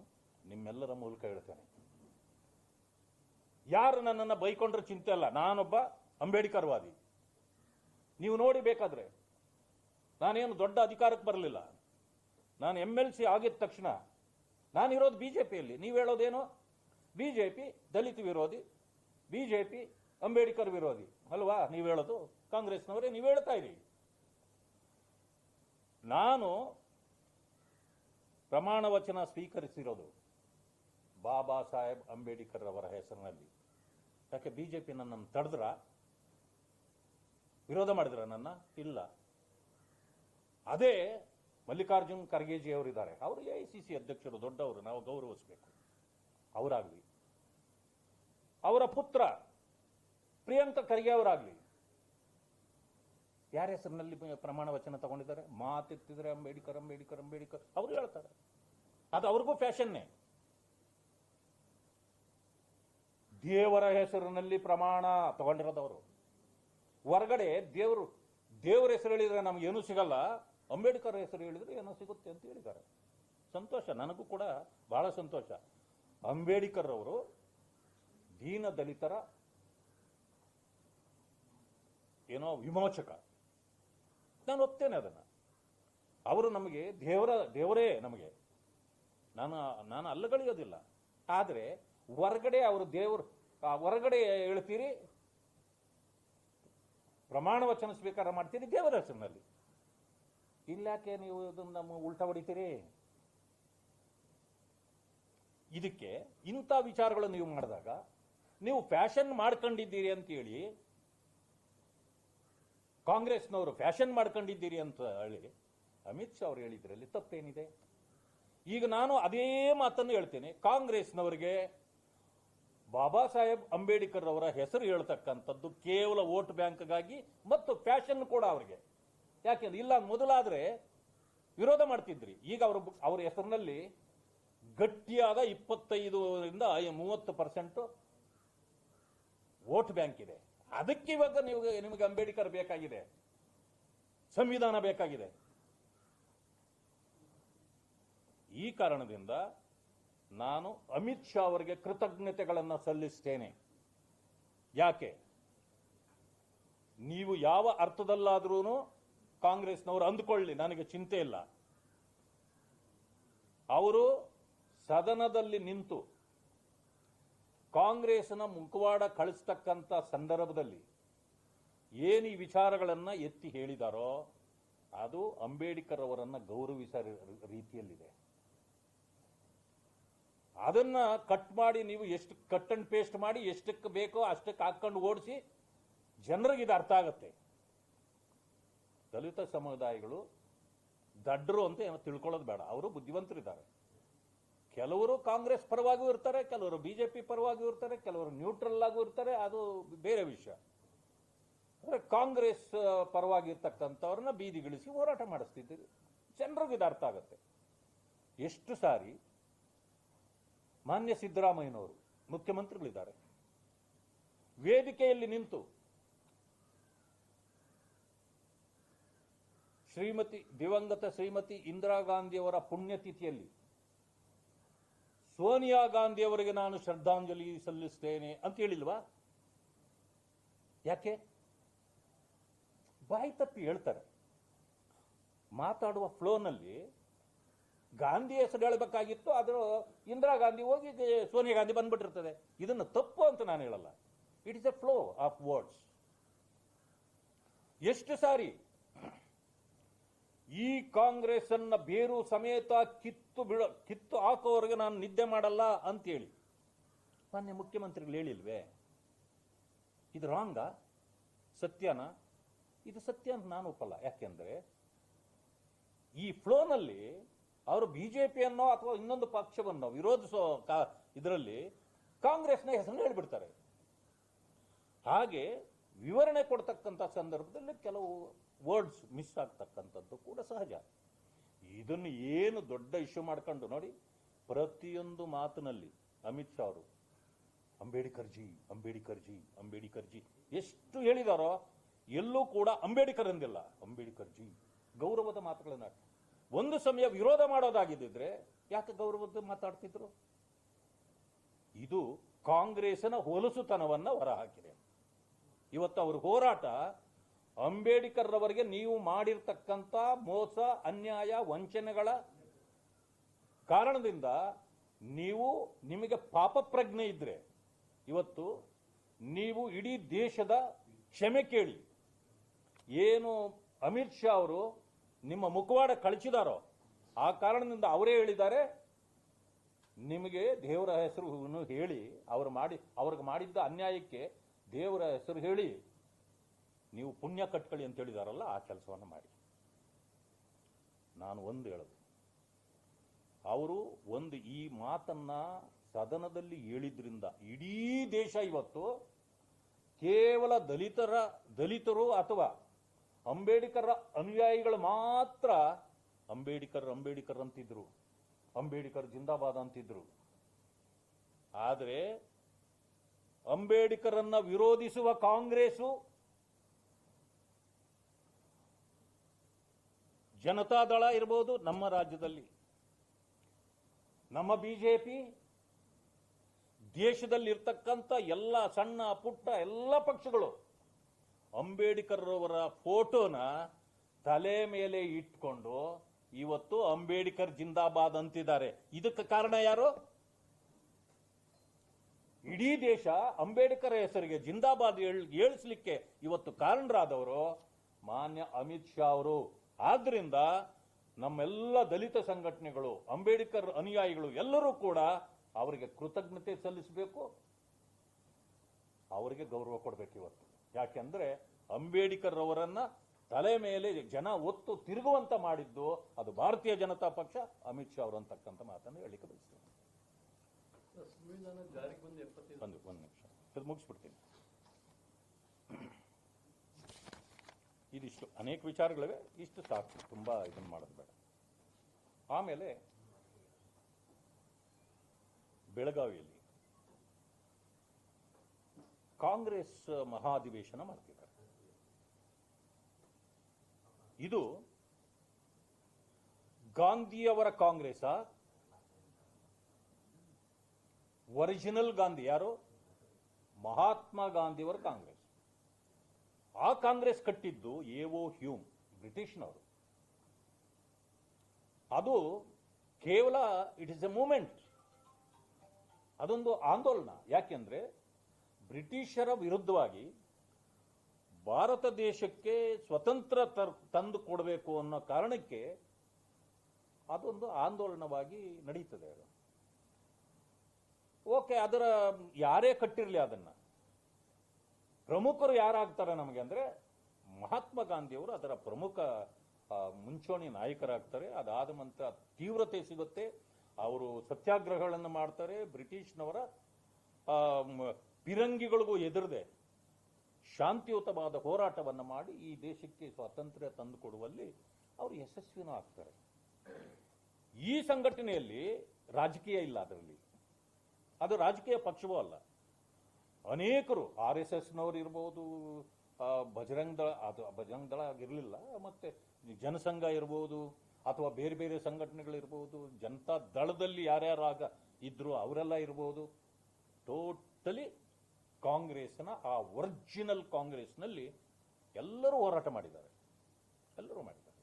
ನಿಮ್ಮೆಲ್ಲರ ಮೂಲಕ ಹೇಳ್ತೇನೆ, ಯಾರು ನನ್ನನ್ನು ಬೈಕೊಂಡ್ರೆ ಚಿಂತೆ ಅಲ್ಲ. ನಾನೊಬ್ಬ ಅಂಬೇಡ್ಕರ್ವಾದಿ. ನೀವು ನೋಡಿ, ಬೇಕಾದ್ರೆ ನಾನೇನು ದೊಡ್ಡ ಅಧಿಕಾರಕ್ಕೆ ಬರಲಿಲ್ಲ. ನಾನು MLC ಆಗಿದ ತಕ್ಷಣ ನಾನಿರೋದು ಬಿಜೆಪಿಯಲ್ಲಿ. ನೀವು ಹೇಳೋದೇನು? ಬಿಜೆಪಿ ದಲಿತ ವಿರೋಧಿ, ಬಿಜೆಪಿ ಅಂಬೇಡ್ಕರ್ ವಿರೋಧಿ ಅಲ್ವಾ ನೀವು ಹೇಳೋದು? ಕಾಂಗ್ರೆಸ್ನವರೇ ನೀವು ಹೇಳ್ತಾ ಇರಿ. ನಾನು ಪ್ರಮಾಣ ವಚನ ಸ್ವೀಕರಿಸಿರೋದು ಬಾಬಾ ಸಾಹೇಬ್ ಅಂಬೇಡ್ಕರ್ ಅವರ ಹೆಸರಿನಲ್ಲಿ. ಯಾಕೆ ಬಿಜೆಪಿ ನನ್ನನ್ನು ತಡೆದ್ರ? ವಿರೋಧ ಮಾಡಿದ್ರ ನನ್ನ? ಇಲ್ಲ. ಅದೇ ಮಲ್ಲಿಕಾರ್ಜುನ್ ಖರ್ಗೆಜಿ ಅವರಿದ್ದಾರೆ, ಅವರು AICC ಅಧ್ಯಕ್ಷರು, ದೊಡ್ಡವರು, ನಾವು ಗೌರವಿಸಬೇಕು. ಅವರಾಗ್ಲಿ, ಅವರ ಪುತ್ರ ಪ್ರಿಯಾಂಕ ಖರ್ಗೆ ಅವರಾಗ್ಲಿ, ಯಾರ ಹೆಸರಿನಲ್ಲಿ ಪ್ರಮಾಣ ವಚನ ತಗೊಂಡಿದ್ದಾರೆ? ಮಾತೆತ್ತಿದ್ರೆ ಅಂಬೇಡ್ಕರ್ ಅಂಬೇಡ್ಕರ್ ಅಂಬೇಡ್ಕರ್ ಅವರು ಹೇಳ್ತಾರೆ. ಅದು ಅವ್ರಿಗೂ ಫ್ಯಾಷನ್ನೇ. ದೇವರ ಹೆಸರಿನಲ್ಲಿ ಪ್ರಮಾಣ ತಗೊಂಡಿರೋದವರು. ಹೊರಗಡೆ ದೇವರ ಹೆಸರು ಹೇಳಿದ್ರೆ ನಮ್ಗೇನೂ ಸಿಗಲ್ಲ, ಅಂಬೇಡ್ಕರ್ ಹೆಸರು ಹೇಳಿದ್ರೆ ಏನೋ ಸಿಗುತ್ತೆ ಅಂತ ಹೇಳಿದ್ದಾರೆ. ಸಂತೋಷ, ನನಗೂ ಕೂಡ ಬಹಳ ಸಂತೋಷ. ಅಂಬೇಡ್ಕರ್ ಅವರು ದೀನ ದಲಿತರ ಏನೋ ವಿಮೋಚಕ. ನಾನು ಒಪ್ತೇನೆ ಅದನ್ನು. ಅವರು ನಮಗೆ ದೇವರೇ ನಮಗೆ. ನಾನು ಅಲ್ಲಗಳೆಯೋದಿಲ್ಲ. ಆದರೆ ಹೊರಗಡೆ ಅವರು ಹೊರಗಡೆ ಹೇಳ್ತೀರಿ, ಪ್ರಮಾಣ ವಚನ ಸ್ವೀಕಾರ ಮಾಡ್ತೀರಿ ದೇವರ ಹೆಸರಿನಲ್ಲಿ. ಇಲ್ಲಾಕೆ ನೀವು ಇದನ್ನು ಉಲ್ಟಾ ಹೊಡಿತೀರಿ? ಇದಕ್ಕೆ ಇಂಥ ವಿಚಾರಗಳನ್ನು ನೀವು ಮಾಡಿದಾಗ ನೀವು ಫ್ಯಾಷನ್ ಮಾಡ್ಕೊಂಡಿದ್ದೀರಿ ಅಂತೇಳಿ, ಕಾಂಗ್ರೆಸ್ನವರು ಫ್ಯಾಷನ್ ಮಾಡ್ಕೊಂಡಿದ್ದೀರಿ ಅಂತ ಹೇಳಿ ಅಮಿತ್ ಶಾ ಅವರು ಹೇಳಿದ್ರಲ್ಲಿ ತಪ್ಪೇನಿದೆ? ಈಗ ನಾನು ಅದೇ ಮಾತನ್ನು ಹೇಳ್ತೇನೆ. ಕಾಂಗ್ರೆಸ್ನವರಿಗೆ ಬಾಬಾ ಸಾಹೇಬ್ ಅಂಬೇಡ್ಕರ್ ಅವರ ಹೆಸರು ಹೇಳ್ತಕ್ಕಂಥದ್ದು ಕೇವಲ ವೋಟ್ ಬ್ಯಾಂಕ್ಗಾಗಿ ಮತ್ತು ಫ್ಯಾಷನ್ ಕೂಡ ಅವರಿಗೆ. ಯಾಕೆಂದ್ರೆ ಇಲ್ಲ, ಮೊದಲಾದ್ರೆ ವಿರೋಧ ಮಾಡ್ತಿದ್ರಿ. ಈಗ ಅವ್ರ ಹೆಸರಿನಲ್ಲಿ ಗಟ್ಟಿಯಾದ 25ರಿಂದ 30% ವೋಟ್ ಬ್ಯಾಂಕ್ ಇದೆ. ಅದಕ್ಕೆ ಇವಾಗ ನಿಮಗೆ ಅಂಬೇಡ್ಕರ್ ಬೇಕಾಗಿದೆ, ಸಂವಿಧಾನ ಬೇಕಾಗಿದೆ. ಈ ಕಾರಣದಿಂದ ನಾನು ಅಮಿತ್ ಶಾ ಅವರಿಗೆ ಕೃತಜ್ಞತೆಗಳನ್ನು ಸಲ್ಲಿಸ್ತೇನೆ. ಯಾಕೆ? ನೀವು ಯಾವ ಅರ್ಥದಲ್ಲಾದ್ರೂ ಕಾಂಗ್ರೆಸ್ನವರು ಅಂದುಕೊಳ್ಳಿ, ನನಗೆ ಚಿಂತೆ ಇಲ್ಲ. ಅವರು ಸದನದಲ್ಲಿ ನಿಂತು ಕಾಂಗ್ರೆಸ್ನ ಮುಖವಾಡ ಕಳಿಸ್ತಕ್ಕಂಥ ಸಂದರ್ಭದಲ್ಲಿ ಏನು ಈ ವಿಚಾರಗಳನ್ನು ಎತ್ತಿ ಹೇಳಿದಾರೋ ಅದು ಅಂಬೇಡ್ಕರ್ ಅವರನ್ನು ಗೌರವಿಸೋ ರೀತಿಯಲ್ಲಿದೆ. ಅದನ್ನ ಕಟ್ ಮಾಡಿ ನೀವು ಎಷ್ಟು ಕಟ್ ಅಂಡ್ ಪೇಸ್ಟ್ ಮಾಡಿ ಎಷ್ಟಕ್ಕೆ ಬೇಕೋ ಅಷ್ಟಕ್ಕೆ ಹಾಕೊಂಡು ಓಡಿಸಿ ಜನರಿಗೆ ಇದು ಅರ್ಥ ಆಗುತ್ತೆ. ದಲಿತ ಸಮುದಾಯಗಳು ದಡ್ಡರು ಅಂತ ಏನೋ ತಿಳ್ಕೊಳ್ಳೋದು ಬೇಡ. ಅವರು ಬುದ್ಧಿವಂತರಿದ್ದಾರೆ. ಕೆಲವರು ಕಾಂಗ್ರೆಸ್ ಪರವಾಗೂ ಇರ್ತಾರೆ, ಕೆಲವರು ಬಿಜೆಪಿ ಪರವಾಗೂ ಇರ್ತಾರೆ, ಕೆಲವರು ನ್ಯೂಟ್ರಲ್ ಆಗೂ ಇರ್ತಾರೆ. ಅದು ಬೇರೆ ವಿಷಯ. ಅಂದ್ರೆ ಕಾಂಗ್ರೆಸ್ ಪರವಾಗಿರ್ತಕ್ಕಂಥವ್ರನ್ನ ಬೀದಿಗಿಳಿಸಿ ಹೋರಾಟ ಮಾಡಿಸ್ತಿದ್ದೀರಿ. ಜನರಿಗೆ ಇದು ಅರ್ಥ ಆಗುತ್ತೆ. ಎಷ್ಟು ಸಾರಿ ಮಾನ್ಯ ಸಿದ್ದರಾಮಯ್ಯನವರು ಮುಖ್ಯಮಂತ್ರಿಗಳಿದ್ದಾರೆ, ವೇದಿಕೆಯಲ್ಲಿ ನಿಂತು ದಿವಂಗತ ಶ್ರೀಮತಿ ಇಂದಿರಾ ಗಾಂಧಿಯವರ ಪುಣ್ಯತಿಥಿಯಲ್ಲಿ ಸೋನಿಯಾ ಗಾಂಧಿಯವರಿಗೆ ನಾನು ಶ್ರದ್ಧಾಂಜಲಿ ಸಲ್ಲಿಸ್ತೇನೆ ಅಂತ ಹೇಳಿಲ್ವಾ? ಯಾಕೆ? ಬಾಯಿ ತಪ್ಪಿ ಹೇಳ್ತಾರೆ. ಮಾತಾಡುವ ಫ್ಲೋನಲ್ಲಿ ಗಾಂಧಿ ಹೆಸರು ಹೇಳಬೇಕಾಗಿತ್ತು, ಆದರೂ ಇಂದಿರಾ ಗಾಂಧಿ ಹೋಗಿ ಸೋನಿಯಾ ಗಾಂಧಿ ಬಂದ್ಬಿಟ್ಟಿರ್ತದೆ. ಇದನ್ನು ತಪ್ಪು ಅಂತ ನಾನು ಹೇಳಲ್ಲ. It is A flow of words. ಎಷ್ಟು ಸಾರಿ ಈ ಕಾಂಗ್ರೆಸ್ ಅನ್ನ ಬೇರು ಸಮೇತ ಕಿತ್ತು ಹಾಕೋವರೆಗೆ ನಾನು ನಿದ್ದೆ ಮಾಡಲ್ಲ ಅಂತೇಳಿ ಮಾನ್ಯ ಮುಖ್ಯಮಂತ್ರಿಗಳು ಹೇಳಿಲ್ವೇ? ಇದು ರಾಂಗಾ? ಸತ್ಯನಾ? ಇದು ಸತ್ಯ ಅಂತ ನಾನು ಒಪ್ಪಲ್ಲ. ಯಾಕೆಂದ್ರೆ ಈ ಫ್ಲೋನಲ್ಲಿ ಅವರು ಬಿಜೆಪಿಯನ್ನೋ ಅಥವಾ ಇನ್ನೊಂದು ಪಕ್ಷವನ್ನೋ ವಿರೋಧಿಸೋ ಇದರಲ್ಲಿ ಕಾಂಗ್ರೆಸ್ನ ಹೆಸರನ್ನು ಹೇಳ್ಬಿಡ್ತಾರೆ. ಹಾಗೆ ವಿವರಣೆ ಕೊಡ್ತಕ್ಕಂಥ ಸಂದರ್ಭದಲ್ಲಿ ಕೆಲವು ವರ್ಡ್ಸ್ ಮಿಸ್ ಆಗ್ತಕ್ಕಂಥದ್ದು ಕೂಡ ಸಹಜ. ಇದನ್ನು ಏನು ದೊಡ್ಡ ಇಶ್ಯೂ ಮಾಡ್ಕೊಂಡು ನೋಡಿ, ಪ್ರತಿಯೊಂದು ಮಾತಿನಲ್ಲಿ ಅಮಿತ್ ಶಾ ಅವರು Ambedkar G Ambedkar G Ambedkar G ಎಷ್ಟು ಹೇಳಿದಾರೋ ಎಲ್ಲೂ ಕೂಡ ಅಂಬೇಡ್ಕರ್ ಅಂದಿಲ್ಲ. ಅಂಬೇಡ್ಕರ್ ಜಿ ಗೌರವದ ಮಾತುಗಳನ್ನ ಒಂದು ಸಮಯ ವಿರೋಧ ಮಾಡೋದಾಗಿದ್ದಿದ್ರೆ ಯಾಕೆ ಗೌರವದ ಮಾತಾಡ್ತಿದ್ರು? ಇದು ಕಾಂಗ್ರೆಸ್ನ ಹೊಲಸುತನವನ್ನ ಹೊರಹಾಕಿದೆ. ಇವತ್ತು ಅವ್ರ ಹೋರಾಟ ಅಂಬೇಡ್ಕರ್ ಅವರಿಗೆ ನೀವು ಮಾಡಿರ್ತಕ್ಕಂಥ ಮೋಸ, ಅನ್ಯಾಯ, ವಂಚನೆಗಳ ಕಾರಣದಿಂದ ನಿಮಗೆ ಪಾಪ ಪ್ರಜ್ಞೆ ಇದ್ರೆ ಇವತ್ತು ನೀವು ಇಡೀ ದೇಶದ ಕ್ಷಮೆ ಕೇಳಿ. ಏನು ಅಮಿತ್ ಶಾ ಅವರು ನಿಮ್ಮ ಮುಖವಾಡ ಕಳಿಸಿದಾರೋ ಆ ಕಾರಣದಿಂದ ಅವರೇ ಹೇಳಿದ್ದಾರೆ, ನಿಮಗೆ ದೇವರ ಹೆಸರು ಹೇಳಿ ಅವ್ರಿಗೆ ಮಾಡಿದ್ದ ಅನ್ಯಾಯಕ್ಕೆ ದೇವರ ಹೆಸರು ಹೇಳಿ ನೀವು ಪುಣ್ಯ ಕಟ್ಕೊಳ್ಳಿ ಅಂತ ಹೇಳಿದಾರಲ್ಲ, ಆ ಕೆಲಸವನ್ನು ಮಾಡಿ. ನಾನು ಒಂದು ಹೇಳೋದು, ಅವರು ಈ ಮಾತನ್ನ ಸದನದಲ್ಲಿ ಹೇಳಿದ್ರಿಂದ ಇಡೀ ದೇಶ ಇವತ್ತು ಕೇವಲ ದಲಿತರು ಅಥವಾ ಅಂಬೇಡ್ಕರ್ ಅನುಯಾಯಿಗಳು ಮಾತ್ರ ಅಂಬೇಡ್ಕರ್ ಅಂತಿದ್ರು, ಅಂಬೇಡ್ಕರ್ ಜಿಂದಾಬಾದ್ ಅಂತಿದ್ರು. ಆದರೆ ಅಂಬೇಡ್ಕರ್ ಅನ್ನ ವಿರೋಧಿಸುವ ಕಾಂಗ್ರೆಸ್ಸು, ಜನತಾದಳ ಇರಬಹುದು ನಮ್ಮ ರಾಜ್ಯದಲ್ಲಿ, ನಮ್ಮ ಬಿಜೆಪಿ, ದೇಶದಲ್ಲಿ ಇರ್ತಕ್ಕಂಥ ಎಲ್ಲ ಸಣ್ಣ ಪುಟ್ಟ ಎಲ್ಲ ಪಕ್ಷಗಳು ಅಂಬೇಡ್ಕರ್ ಅವರ ಫೋಟೋನ ತಲೆ ಮೇಲೆ ಇಟ್ಕೊಂಡು ಇವತ್ತು ಅಂಬೇಡ್ಕರ್ ಜಿಂದಾಬಾದ್ ಅಂತಿದ್ದಾರೆ. ಇದಕ್ಕೆ ಕಾರಣ ಯಾರು? ಇಡೀ ದೇಶ ಅಂಬೇಡ್ಕರ್ ಹೆಸರಿಗೆ ಜಿಂದಾಬಾದ್ ಹೇಳಿಸ್ಲಿಕ್ಕೆ ಇವತ್ತು ಕಾರಣರಾದವರು ಮಾನ್ಯ ಅಮಿತ್ ಶಾ ಅವರು. ಆದ್ರಿಂದ ನಮ್ಮೆಲ್ಲ ದಲಿತ ಸಂಘಟನೆಗಳು, ಅಂಬೇಡ್ಕರ್ ಅನುಯಾಯಿಗಳು ಎಲ್ಲರೂ ಕೂಡ ಅವರಿಗೆ ಕೃತಜ್ಞತೆ ಸಲ್ಲಿಸಬೇಕು, ಅವರಿಗೆ ಗೌರವ ಕೊಡಬೇಕು ಇವತ್ತು. ಯಾಕೆಂದ್ರೆ ಅಂಬೇಡ್ಕರ್ ಅವರನ್ನ ತಲೆ ಮೇಲೆ ಜನ ಒತ್ತು ತಿರುಗುವಂತ ಮಾಡಿದ್ದು ಅದು ಭಾರತೀಯ ಜನತಾ ಪಕ್ಷ, ಅಮಿತ್ ಶಾ ಅವರು ಅಂತಕ್ಕಂಥ ಮಾತನ್ನು ಹೇಳಿಕೆ ಬಯಸ್ತೇನೆ. ಒಂದು ನಿಮಿಷ ಇದು ಮುಗಿಸ್ಬಿಡ್ತೀನಿ. ಇದಿಷ್ಟು ಅನೇಕ ವಿಚಾರಗಳಿವೆ, ಇಷ್ಟು ಸಾಕು, ತುಂಬಾ ಇದನ್ನು ಮಾಡೋದು ಬೇಡ. ಆಮೇಲೆ ಬೆಳಗಾವಿಯಲ್ಲಿ ಕಾಂಗ್ರೆಸ್ ಮಹಾಧಿವೇಶನ ಮಾಡ್ತಿದ್ದಾರೆ. ಇದು ಗಾಂಧಿಯವರ ಕಾಂಗ್ರೆಸ್, ಒರಿಜಿನಲ್ ಗಾಂಧಿ ಯಾರು? ಮಹಾತ್ಮ ಗಾಂಧಿಯವರ ಕಾಂಗ್ರೆಸ್. ಆ ಕಾಂಗ್ರೆಸ್ ಕಟ್ಟಿದ್ದು ಎಒ ಹ್ಯೂಮ್, ಬ್ರಿಟಿಷ್ನವರು. ಅದು ಕೇವಲ ಇಟ್ ಇಸ್ ಎ ಮೂವ್ಮೆಂಟ್, ಅದೊಂದು ಆಂದೋಲನ. ಯಾಕೆಂದ್ರೆ ಬ್ರಿಟಿಷರ ವಿರುದ್ಧವಾಗಿ ಭಾರತ ದೇಶಕ್ಕೆ ಸ್ವತಂತ್ರ ತಂದು ಕೊಡಬೇಕು ಅನ್ನೋ ಕಾರಣಕ್ಕೆ ಅದೊಂದು ಆಂದೋಲನವಾಗಿ ನಡೀತದೆ. ಓಕೆ, ಅದರ ಯಾರೇ ಕಟ್ಟಿರಲಿ, ಅದನ್ನ ಪ್ರಮುಖರು ಯಾರಾಗ್ತಾರೆ ನಮಗೆ ಅಂದ್ರೆ ಮಹಾತ್ಮ ಗಾಂಧಿಯವರು ಅದರ ಪ್ರಮುಖ ಮುಂಚೂಣಿ ನಾಯಕರಾಗ್ತಾರೆ. ಅದಾದ ನಂತರ ತೀವ್ರತೆ ಸಿಗುತ್ತೆ, ಅವರು ಸತ್ಯಾಗ್ರಹಗಳನ್ನು ಮಾಡ್ತಾರೆ. ಬ್ರಿಟಿಷ್ನವರ ಪಿರಂಗಿಗಳಿಗೂ ಎದುರದೆ ಶಾಂತಿಯುತವಾದ ಹೋರಾಟವನ್ನು ಮಾಡಿ ಈ ದೇಶಕ್ಕೆ ಸ್ವಾತಂತ್ರ್ಯ ತಂದುಕೊಡುವಲ್ಲಿ ಅವರು ಯಶಸ್ವಿನೂ ಆಗ್ತಾರೆ. ಈ ಸಂಘಟನೆಯಲ್ಲಿ ರಾಜಕೀಯ ಇಲ್ಲ, ಅದರಲ್ಲಿ ಅದು ರಾಜಕೀಯ ಪಕ್ಷವೂ ಅಲ್ಲ. ಅನೇಕರು RSSನವರು ಇರ್ಬೋದು, ಬಜರಂಗ್ ದಳ, ಅದು ಬಜರಂಗ್ ದಳ ಆಗಿರಲಿಲ್ಲ, ಮತ್ತೆ ಜನಸಂಘ ಇರ್ಬೋದು, ಅಥವಾ ಬೇರೆ ಬೇರೆ ಸಂಘಟನೆಗಳಿರ್ಬೋದು, ಜನತಾ ದಳದಲ್ಲಿ ಯಾರ್ಯಾರಾಗ ಇದ್ರು ಅವರೆಲ್ಲ ಇರ್ಬೋದು. ಟೋಟಲಿ ಕಾಂಗ್ರೆಸ್ನ ಆ ಒರಿಜಿನಲ್ ಕಾಂಗ್ರೆಸ್ನಲ್ಲಿ ಎಲ್ಲರೂ ಹೋರಾಟ ಮಾಡಿದ್ದಾರೆ, ಎಲ್ಲರೂ ಮಾಡಿದ್ದಾರೆ.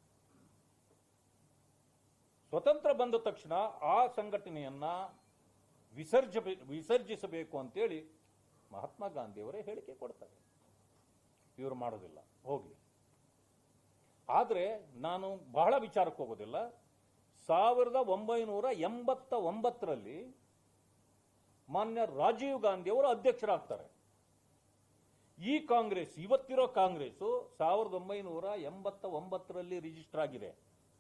ಸ್ವತಂತ್ರ ಬಂದ ತಕ್ಷಣ ಆ ಸಂಘಟನೆಯನ್ನ ವಿಸರ್ಜಿಸಬೇಕು ಅಂತೇಳಿ ಮಹಾತ್ಮ ಗಾಂಧಿಯವರೇ ಹೇಳಿಕೆ ಕೊಡ್ತಾರೆ. ಇವರು ಮಾಡೋದಿಲ್ಲ, ಹೋಗ್ಲಿ. ಆದರೆ ನಾನು ಬಹಳ ವಿಚಾರಕ್ಕೆ ಹೋಗೋದಿಲ್ಲ. 1989ರಲ್ಲಿ ಮಾನ್ಯ ರಾಜೀವ್ ಗಾಂಧಿ ಅವರು ಅಧ್ಯಕ್ಷರಾಗ್ತಾರೆ. ಈ ಕಾಂಗ್ರೆಸ್, ಇವತ್ತಿರೋ ಕಾಂಗ್ರೆಸ್ 1989ರಲ್ಲಿ ರಿಜಿಸ್ಟರ್ ಆಗಿದೆ.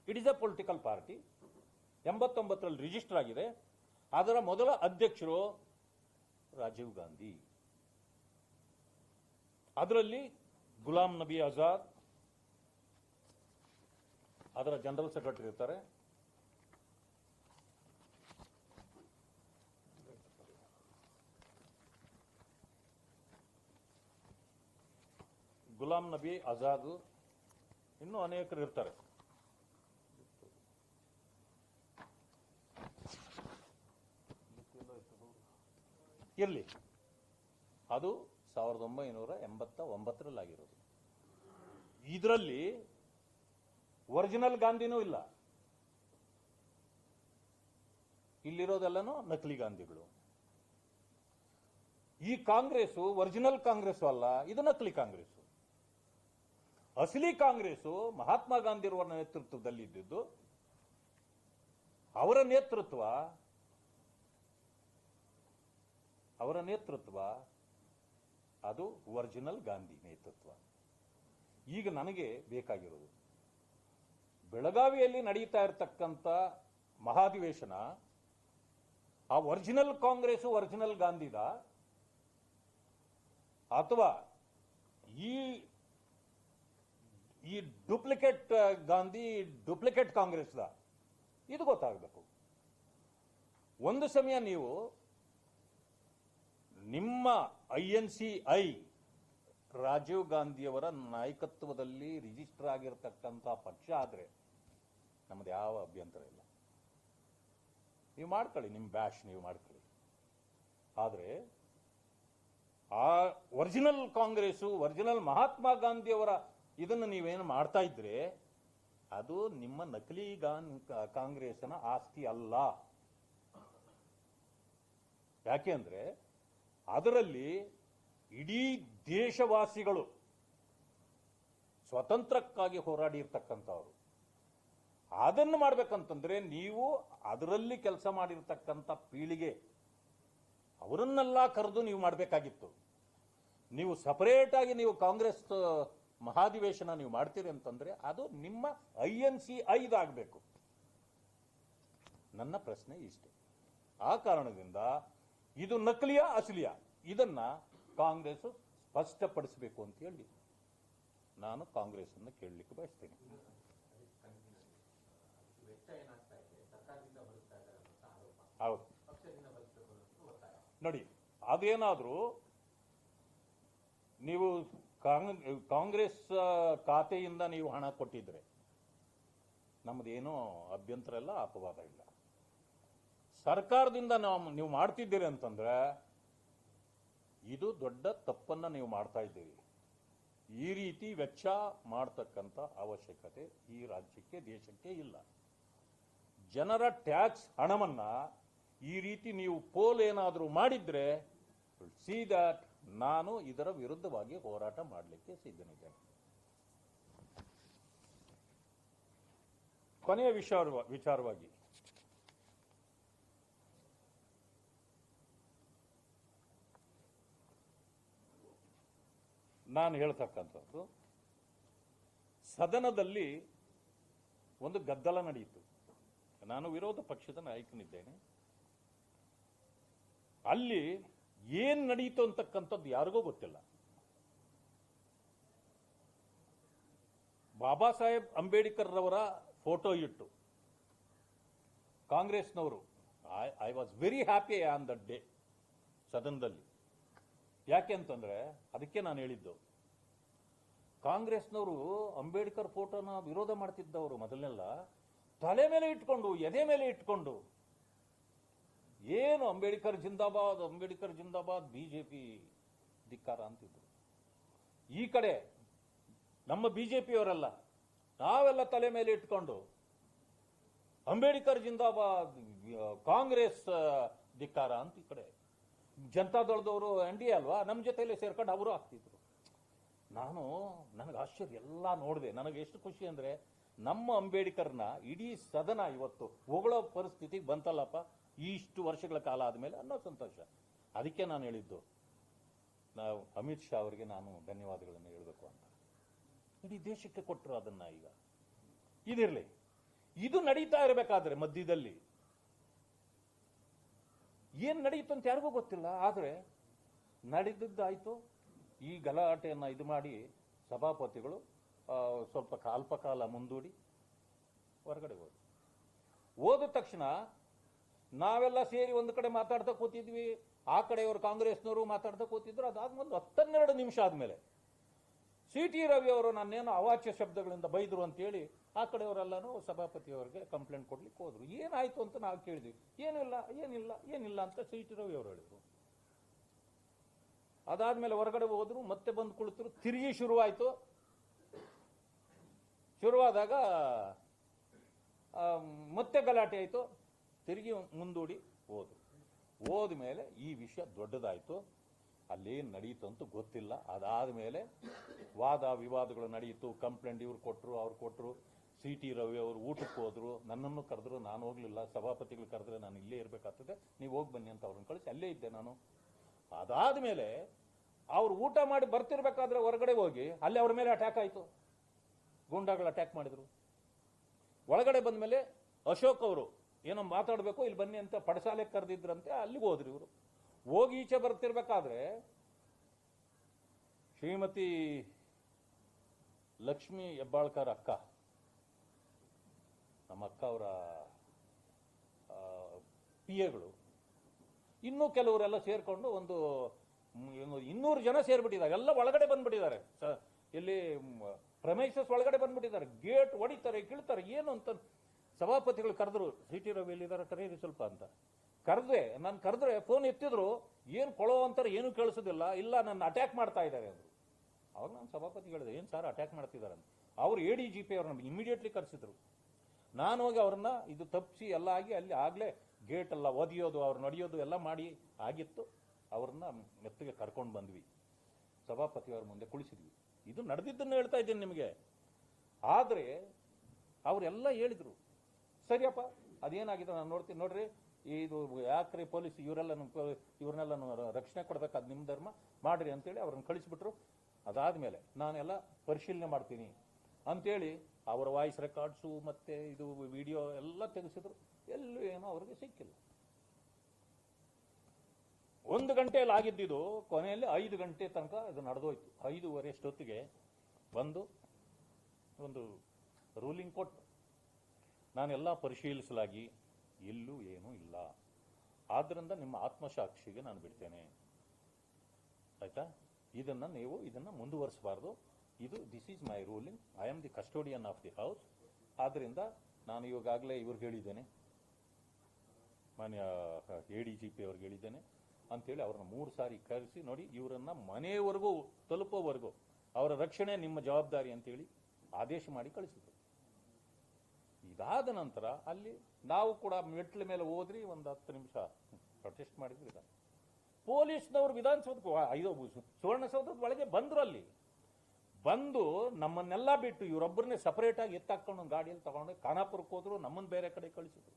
It is a political party. 89ರಲ್ಲಿ ರಿಜಿಸ್ಟರ್ ಆಗಿದೆ. ಅದರ ಮೊದಲ ಅಧ್ಯಕ್ಷರು ರಾಜೀವ್ ಗಾಂಧಿ. ಅದರಲ್ಲಿ ಗುಲಾಂ ನಬಿ ಆಜಾದ್ ಅದರ ಜನರಲ್ ಸೆಕ್ರೆಟರಿ ಇರ್ತಾರೆ. ಗುಲಾಂ ನಬಿ ಆಜಾದ್, ಇನ್ನೂ ಅನೇಕರು ಇರ್ತಾರೆ. ಇರಲಿ, ಅದು 1989ರಲ್ಲಿ ಆಗಿರೋದು. ಇದರಲ್ಲಿ ಒರಿಜಿನಲ್ ಗಾಂಧಿನೂ ಇಲ್ಲ. ಇಲ್ಲಿರೋದೆಲ್ಲನೂ ನಕಲಿ ಗಾಂಧಿಗಳು. ಈ ಕಾಂಗ್ರೆಸ್ ಒರಿಜಿನಲ್ ಕಾಂಗ್ರೆಸ್ ಅಲ್ಲ, ಇದು ನಕಲಿ ಕಾಂಗ್ರೆಸ್. ಅಸಲಿ ಕಾಂಗ್ರೆಸ್ ಮಹಾತ್ಮ ಗಾಂಧಿಯವರ ನೇತೃತ್ವದಲ್ಲಿ ಇದ್ದಿದ್ದು. ಅವರ ನೇತೃತ್ವ ಅದು ಒರಿಜಿನಲ್ ಗಾಂಧಿ ನೇತೃತ್ವ. ಈಗ ನನಗೆ ಬೇಕಾಗಿರೋದು ಬೆಳಗಾವಿಯಲ್ಲಿ ನಡೀತಾ ಇರತಕ್ಕಂಥ ಮಹಾಧಿವೇಶನ ಆ ಒರಿಜಿನಲ್ ಕಾಂಗ್ರೆಸ್ ಒರಿಜಿನಲ್ ಗಾಂಧಿದ ಅಥವಾ ಈ ಡೂಪ್ಲಿಕೇಟ್ ಗಾಂಧಿ ಡೂಪ್ಲಿಕೇಟ್ ಕಾಂಗ್ರೆಸ್ದ, ಇದು ಗೊತ್ತಾಗಬೇಕು. ಒಂದು ಸಮಯ ನೀವು ನಿಮ್ಮ INCI ರಾಜೀವ್ ಗಾಂಧಿಯವರ ನಾಯಕತ್ವದಲ್ಲಿ ರಿಜಿಸ್ಟರ್ ಆಗಿರತಕ್ಕಂಥ ಪಕ್ಷ ಆದರೆ ನಮ್ದು ಯಾವ ಅಭ್ಯಂತರ ಇಲ್ಲ. ನೀವು ಮಾಡ್ಕೊಳ್ಳಿ, ನಿಮ್ಮ ಬ್ಯಾಶ್ ನೀವು ಮಾಡ್ಕೊಳ್ಳಿ. ಆದರೆ ಆ ಒರಿಜಿನಲ್ ಕಾಂಗ್ರೆಸ್ಸು ಒರಿಜಿನಲ್ ಮಹಾತ್ಮ ಗಾಂಧಿಯವರ ಇದನ್ನು ನೀವೇನು ಮಾಡ್ತಾ ಇದ್ರೆ ಅದು ನಿಮ್ಮ ನಕಲಿ ಕಾಂಗ್ರೆಸ್ನ ಆಸ್ತಿ ಅಲ್ಲ. ಯಾಕೆ ಅಂದ್ರೆ ಅದರಲ್ಲಿ ಇಡೀ ದೇಶವಾಸಿಗಳು ಸ್ವತಂತ್ರಕ್ಕಾಗಿ ಹೋರಾಡಿರ್ತಕ್ಕಂಥವ್ರು. ಅದನ್ನು ಮಾಡ್ಬೇಕಂತಂದ್ರೆ ನೀವು ಅದರಲ್ಲಿ ಕೆಲಸ ಮಾಡಿರ್ತಕ್ಕಂಥ ಪೀಳಿಗೆ ಅವರನ್ನೆಲ್ಲ ಕರೆದು ನೀವು ಮಾಡಬೇಕಾಗಿತ್ತು. ನೀವು ಸಪರೇಟ್ ಆಗಿ ನೀವು ಕಾಂಗ್ರೆಸ್ ಮಹಾಧಿವೇಶನ ನೀವು ಮಾಡ್ತೀರಿ ಅಂತಂದ್ರೆ ಅದು ನಿಮ್ಮ INCI ಆಗಬೇಕು. ನನ್ನ ಪ್ರಶ್ನೆ ಇಷ್ಟೇ. ಆ ಕಾರಣದಿಂದ ಇದು ನಕಲಿಯ ಅಸಲಿಯ ಇದನ್ನ ಕಾಂಗ್ರೆಸ್ ಸ್ಪಷ್ಟಪಡಿಸಬೇಕು ಅಂತ ಹೇಳಿ ನಾನು ಕಾಂಗ್ರೆಸ್ ಅನ್ನು ಕೇಳಲಿಕ್ಕೆ ಬಯಸ್ತೇನೆ. ಹೌದು ನೋಡಿ, ಅದೇನಾದ್ರೂ ನೀವು ಕಾಂಗ್ರೆಸ್ ಖಾತೆಯಿಂದ ನೀವು ಹಣ ಕೊಟ್ಟಿದ್ರೆ ನಮ್ದೇನೋ ಅಭ್ಯಂತರ ಇಲ್ಲ, ಅಪವಾದ ಇಲ್ಲ. ಸರ್ಕಾರದಿಂದ ನೀವು ಮಾಡ್ತಿದ್ದೀರಿ ಅಂತಂದ್ರೆ ಇದು ದೊಡ್ಡ ತಪ್ಪನ್ನ ನೀವು ಮಾಡ್ತಾ ಇದ್ದೀರಿ. ಈ ರೀತಿ ವೆಚ್ಚ ಮಾಡ್ತಕ್ಕಂಥ ಅವಶ್ಯಕತೆ ಈ ರಾಜ್ಯಕ್ಕೆ ದೇಶಕ್ಕೆ ಇಲ್ಲ. ಜನರ ಟ್ಯಾಕ್ಸ್ ಹಣವನ್ನ ಈ ರೀತಿ ನೀವು ಪೋಲ್ ಏನಾದರೂ ಮಾಡಿದ್ರೆ ಸಿ ದಟ್ ನಾನು ಇದರ ವಿರುದ್ಧವಾಗಿ ಹೋರಾಟ ಮಾಡಲಿಕ್ಕೆ ಸಿದ್ಧನಿದ್ದೇನೆ. ಕೊನೆಯ ವಿಚಾರವಾಗಿ ನಾನು ಹೇಳ್ತಕ್ಕಂಥದ್ದು, ಸದನದಲ್ಲಿ ಒಂದು ಗದ್ದಲ ನಡೆಯಿತು. ನಾನು ವಿರೋಧ ಪಕ್ಷದ ನಾಯಕನಿದ್ದೇನೆ. ಅಲ್ಲಿ ಏನ್ ನಡೀತು ಅಂತಕ್ಕಂಥದ್ದು ಯಾರಿಗೂ ಗೊತ್ತಿಲ್ಲ. ಬಾಬಾ ಸಾಹೇಬ್ ಅಂಬೇಡ್ಕರ್ ರವರ ಫೋಟೋ ಇಟ್ಟು ಕಾಂಗ್ರೆಸ್ನವರು, I was very happy on that day ಸದನದಲ್ಲಿ. ಯಾಕೆ ಅಂತಂದ್ರೆ ಅದಕ್ಕೆ ನಾನು ಹೇಳಿದ್ದು, ಕಾಂಗ್ರೆಸ್ನವರು ಅಂಬೇಡ್ಕರ್ ಫೋಟೋನ ವಿರೋಧ ಮಾಡ್ತಿದ್ದವರು ಮೊದಲನೆಲ್ಲ ತಲೆ ಮೇಲೆ ಇಟ್ಕೊಂಡು ಎದೆ ಮೇಲೆ ಇಟ್ಕೊಂಡು ಏನು ಅಂಬೇಡ್ಕರ್ ಜಿಂದಾಬಾದ್ ಅಂಬೇಡ್ಕರ್ ಜಿಂದಾಬಾದ್ ಬಿಜೆಪಿ ಧಿಕ್ಕಾರ ಅಂತಿದ್ರು. ಈ ಕಡೆ ನಮ್ಮ ಬಿಜೆಪಿಯವರೆಲ್ಲ ನಾವೆಲ್ಲ ತಲೆ ಮೇಲೆ ಇಟ್ಕೊಂಡು ಅಂಬೇಡ್ಕರ್ ಜಿಂದಾಬಾದ್ ಕಾಂಗ್ರೆಸ್ ಧಿಕ್ಕಾರ ಅಂತ ಈ ಕಡೆ ಜನತಾದಳದವರು NDA ಅಲ್ವಾ, ನಮ್ಮ ಜೊತೆಯಲ್ಲಿ ಸೇರ್ಕೊಂಡು ಅವರು ಆಗ್ತಿದ್ರು. ನನಗೆ ಆಶ್ಚರ್ಯ ಎಲ್ಲ ನೋಡಿದೆ. ನನಗೆ ಎಷ್ಟು ಖುಷಿ ಅಂದರೆ ನಮ್ಮ ಅಂಬೇಡ್ಕರ್ನ ಇಡೀ ಸದನ ಇವತ್ತು ಹೊಗಳೋ ಪರಿಸ್ಥಿತಿಗೆ ಬಂತಲ್ಲಪ್ಪ ಇಷ್ಟು ವರ್ಷಗಳ ಕಾಲ ಆದಮೇಲೆ ಅನ್ನೋ ಸಂತೋಷ. ಅದಕ್ಕೆ ನಾನು ಹೇಳಿದ್ದು, ನಾವು ಅಮಿತ್ ಶಾ ಅವರಿಗೆ ನಾನು ಧನ್ಯವಾದಗಳನ್ನು ಹೇಳಬೇಕು ಅಂತ. ಇಡೀ ದೇಶಕ್ಕೆ ಕೊಟ್ಟರು ಅದನ್ನ. ಈಗ ಇದಿರಲಿ, ಇದು ನಡೀತಾ ಇರಬೇಕಾದ್ರೆ ಮಧ್ಯದಲ್ಲಿ ಏನ್ ನಡೀತು ಅಂತ ಯಾರಿಗೂ ಗೊತ್ತಿಲ್ಲ. ಆದರೆ ನಡೆದಿದ್ದಾಯ್ತು. ಈ ಗಲಾಟೆಯನ್ನು ಇದು ಮಾಡಿ ಸಭಾಪತಿಗಳು ಸ್ವಲ್ಪ ಅಲ್ಪಕಾಲ ಮುಂದೂಡಿ ಹೊರಗಡೆ ಹೋದ ತಕ್ಷಣ ನಾವೆಲ್ಲ ಸೇರಿ ಒಂದು ಕಡೆ ಮಾತಾಡ್ತಾ ಕೂತಿದ್ವಿ. ಆ ಕಡೆಯವರು ಕಾಂಗ್ರೆಸ್ನವರು ಮಾತಾಡ್ತಾ ಕೂತಿದ್ರು. ಅದಾದ್ಮೇಲೆ 12 ನಿಮಿಷ ಆದ್ಮೇಲೆ ಸಿ.ಟಿ. ರವಿ ಅವರು ನನ್ನೇನು ಅವಾಚ್ಯ ಶಬ್ದಗಳಿಂದ ಬೈದ್ರು ಅಂತೇಳಿ ಆ ಕಡೆಯವರೆಲ್ಲನೂ ಸಭಾಪತಿಯವರಿಗೆ ಕಂಪ್ಲೇಂಟ್ ಕೊಡ್ಲಿಕ್ಕೆ ಹೋದ್ರು. ಏನಾಯ್ತು ಅಂತ ನಾವು ಕೇಳಿದ್ವಿ. ಏನಿಲ್ಲ ಅಂತ ಸಿ.ಟಿ. ರವಿ ಅವರು ಹೇಳಿದ್ರು. ಅದಾದ್ಮೇಲೆ ಹೊರಗಡೆ ಹೋದ್ರು, ಮತ್ತೆ ಬಂದು ಕುಳಿತರು. ತಿರುಗಿ ಶುರುವಾಯ್ತು. ಶುರುವಾದಾಗ ಮತ್ತೆ ಗಲಾಟೆ ಆಯ್ತು. ತಿರುಗಿ ಮುಂದೂಡಿ ಹೋದ್ಮೇಲೆ ಈ ವಿಷಯ ದೊಡ್ಡದಾಯ್ತು. ಅಲ್ಲೇನು ನಡೀತು ಅಂತ ಗೊತ್ತಿಲ್ಲ. ಅದಾದ್ಮೇಲೆ ವಾದ ವಿವಾದಗಳು ನಡೆಯಿತು. ಕಂಪ್ಲೇಂಟ್ ಇವ್ರು ಕೊಟ್ಟರು, ಅವ್ರು ಕೊಟ್ಟರು. ಸಿ.ಟಿ. ರವಿ ಅವರು ಊಟಕ್ಕೆ ಹೋದ್ರು, ನನ್ನನ್ನು ಕರೆದ್ರು, ನಾನು ಹೋಗ್ಲಿಲ್ಲ. ಸಭಾಪತಿಗಳು ಕರೆದ್ರೆ ನಾನು ಇಲ್ಲೇ ಇರಬೇಕಾಗ್ತದೆ, ನೀವು ಹೋಗಿ ಬನ್ನಿ ಅಂತ ಅವ್ರನ್ನ ಕಳಿಸಿ ಅಲ್ಲೇ ಇದ್ದೆ ನಾನು. ಅದಾದ್ಮೇಲೆ ಅವ್ರು ಊಟ ಮಾಡಿ ಬರ್ತಿರ್ಬೇಕಾದ್ರೆ ಹೊರಗಡೆ ಹೋಗಿ ಅಲ್ಲಿ ಅವ್ರ ಮೇಲೆ ಅಟ್ಯಾಕ್ ಆಯ್ತು. ಗೂಂಡಾಗಳು ಅಟ್ಯಾಕ್ ಮಾಡಿದ್ರು. ಒಳಗಡೆ ಬಂದ್ಮೇಲೆ ಅಶೋಕ್ ಅವರು ಏನೋ ಮಾತಾಡಬೇಕು, ಇಲ್ಲಿ ಬನ್ನಿ ಅಂತ ಪಡಸಾಲೆಗೆ ಕರೆದಿದ್ರಂತೆ. ಅಲ್ಲಿಗೆ ಹೋದ್ರಿ ಇವರು. ಹೋಗಿ ಈಚೆ ಬರ್ತಿರ್ಬೇಕಾದ್ರೆ ಶ್ರೀಮತಿ ಲಕ್ಷ್ಮೀ ಹೆಬ್ಬಾಳ್ಕರ್ ಅಕ್ಕ, ನಮ್ಮ ಅಕ್ಕ ಅವರ PAಗಳು, ಇನ್ನೂ ಕೆಲವರೆಲ್ಲ ಸೇರ್ಕೊಂಡು ಒಂದು 200 ಜನ ಸೇರ್ಬಿಟ್ಟಿದ್ದಾರೆ. ಎಲ್ಲ ಒಳಗಡೆ ಬಂದ್ಬಿಟ್ಟಿದ್ದಾರೆ. ಇಲ್ಲಿ ಪ್ರಮೈಸಸ್ ಒಳಗಡೆ ಬಂದ್ಬಿಟ್ಟಿದ್ದಾರೆ. ಗೇಟ್ ಹೊಡಿತಾರೆ, ಕೀಳ್ತಾರೆ. ಏನು ಅಂತ ಸಭಾಪತಿಗಳು ಕರೆದ್ರು. ಸಿ.ಟಿ. ರವಿ ಎಲ್ಲಿದ್ದಾರೆ, ಕರೀರಿ ಸ್ವಲ್ಪ ಅಂತ ನಾನು ಕರೆದ್ರೆ ಫೋನ್ ಎತ್ತಿದ್ರು. ಏನು ಕೊಳೋ ಅಂತಾರೆ, ಏನು ಕೇಳಿಸೋದಿಲ್ಲ. ಇಲ್ಲ, ನನ್ನ ಅಟ್ಯಾಕ್ ಮಾಡ್ತಾ ಇದ್ದಾರೆ ಅಂದ್ರು. ಅವಾಗ ನಾನು ಸಭಾಪತಿ ಹೇಳಿದೆ, ಏನು ಸರ್ ಅಟ್ಯಾಕ್ ಮಾಡ್ತಿದ್ದಾರೆ ಅಂತ. ಅವರು ADGP ಅವ್ರನ್ನ ಇಮಿಡಿಯೇಟ್ಲಿ ಕರೆಸಿದ್ರು. ನಾನು ಹೋಗಿ ಅವ್ರನ್ನ ಇದು ತಪ್ಪಿಸಿ ಎಲ್ಲ ಆಗಿ ಅಲ್ಲಿ ಆಗ್ಲೇ ಗೇಟ್ ಎಲ್ಲ ಒದಿಯೋದು, ಅವ್ರು ನಡೆಯೋದು ಎಲ್ಲ ಮಾಡಿ ಆಗಿತ್ತು. ಅವ್ರನ್ನ ಮೆತ್ತಗೆ ಕರ್ಕೊಂಡು ಬಂದ್ವಿ. ಸಭಾಪತಿಯವ್ರ ಮುಂದೆ ಕುಳಿಸಿದ್ವಿ. ಇದು ನಡೆದಿದ್ದನ್ನು ಹೇಳ್ತಾ ಇದ್ದೀನಿ ನಿಮಗೆ. ಆದರೆ ಅವರೆಲ್ಲ ಹೇಳಿದ್ರು, ಸರಿಯಪ್ಪ ಅದೇನಾಗಿದೆ ನಾನು ನೋಡ್ತೀನಿ, ನೋಡ್ರಿ ಇದು ಯಾಕ್ರಿ ಪೊಲೀಸ್ ಇವ್ರನ್ನೆಲ್ಲ ರಕ್ಷಣೆ ಕೊಡ್ಬೇಕು, ಅದು ನಿಮ್ಮ ಧರ್ಮ ಮಾಡ್ರಿ ಅಂತೇಳಿ ಅವ್ರನ್ನ ಕಳಿಸಿಬಿಟ್ರು. ಅದಾದ್ಮೇಲೆ ನಾನೆಲ್ಲ ಪರಿಶೀಲನೆ ಮಾಡ್ತೀನಿ ಅಂತೇಳಿ ಅವರ ವಾಯ್ಸ್ ರೆಕಾರ್ಡ್ಸು ಮತ್ತೆ ಇದು ವಿಡಿಯೋ ಎಲ್ಲ ತೆಗೆಸಿದ್ರು. ಎಲ್ಲೂ ಏನೋ ಅವ್ರಿಗೆ ಸಿಕ್ಕಿಲ್ಲ. 1 ಗಂಟೆಯಲ್ಲಿ ಆಗಿದ್ದಿದ್ದು ಕೊನೆಯಲ್ಲಿ 5 ಗಂಟೆ ತನಕ ಇದು ನಡೆದೋಯ್ತು. 5:15 ಅಷ್ಟೊತ್ತಿಗೆ ಬಂದು ಒಂದು ರೂಲಿಂಗ್ ಕೊಟ್ಟು ನಾನೆಲ್ಲ ಪರಿಶೀಲಿಸಲಾಗಿ ಎಲ್ಲೂ ಏನೂ ಇಲ್ಲ. ಆದ್ರಿಂದ ನಿಮ್ಮ ಆತ್ಮಸಾಕ್ಷಿಗೆ ನಾನು ಬಿಡ್ತೇನೆ, ಆಯ್ತಾ? ಇದನ್ನ ಮುಂದುವರಿಸಬಾರ್ದು. This is my ruling. I am the custodian of the house. ಆದ್ರಿಂದ ನಾನು ಇವಾಗಲೇ ಇವ್ರಿಗೆ ಹೇಳಿದ್ದೇನೆ, ಮಾನ್ಯ ADGP ಅವ್ರಿಗೆ ಹೇಳಿದ್ದೇನೆ ಅಂತೇಳಿ ಅವ್ರನ್ನ 3 ಸಾರಿ ಕರೆಸಿ, ನೋಡಿ ಇವರನ್ನ ಮನೆಯವರೆಗೂ ತಲುಪೋವರೆಗೂ ಅವರ ರಕ್ಷಣೆ ನಿಮ್ಮ ಜವಾಬ್ದಾರಿ ಅಂತೇಳಿ ಆದೇಶ ಮಾಡಿ ಕಳಿಸಿದ್ರು. ಇದಾದ ನಂತರ ಅಲ್ಲಿ ನಾವು ಕೂಡ ಮೆಟ್ಲ ಮೇಲೆ ಹೋದ್ರಿ. ಒಂದು 10 ನಿಮಿಷ ಪ್ರೊಟೆಸ್ಟ್ ಮಾಡಿದ್ವಿ. ಪೊಲೀಸ್ನವರು ವಿಧಾನಸೌಧ ಸುವರ್ಣಸೌಧದ ಒಳಗೆ ಬಂದ್ರು. ಅಲ್ಲಿ ಬಂದು ನಮ್ಮನ್ನೆಲ್ಲ ಬಿಟ್ಟು ಇವರೊಬ್ಬರನ್ನೇ ಸಪರೇಟ್ ಆಗಿ ಎತ್ತಾಕೊಂಡು ಗಾಡಿಯಲ್ಲಿ ತಗೊಂಡು ಖಾನಾಪುರಕ್ಕೆ ಹೋದ್ರು. ನಮ್ಮನ್ನು ಬೇರೆ ಕಡೆ ಕಳಿಸಿದ್ರು.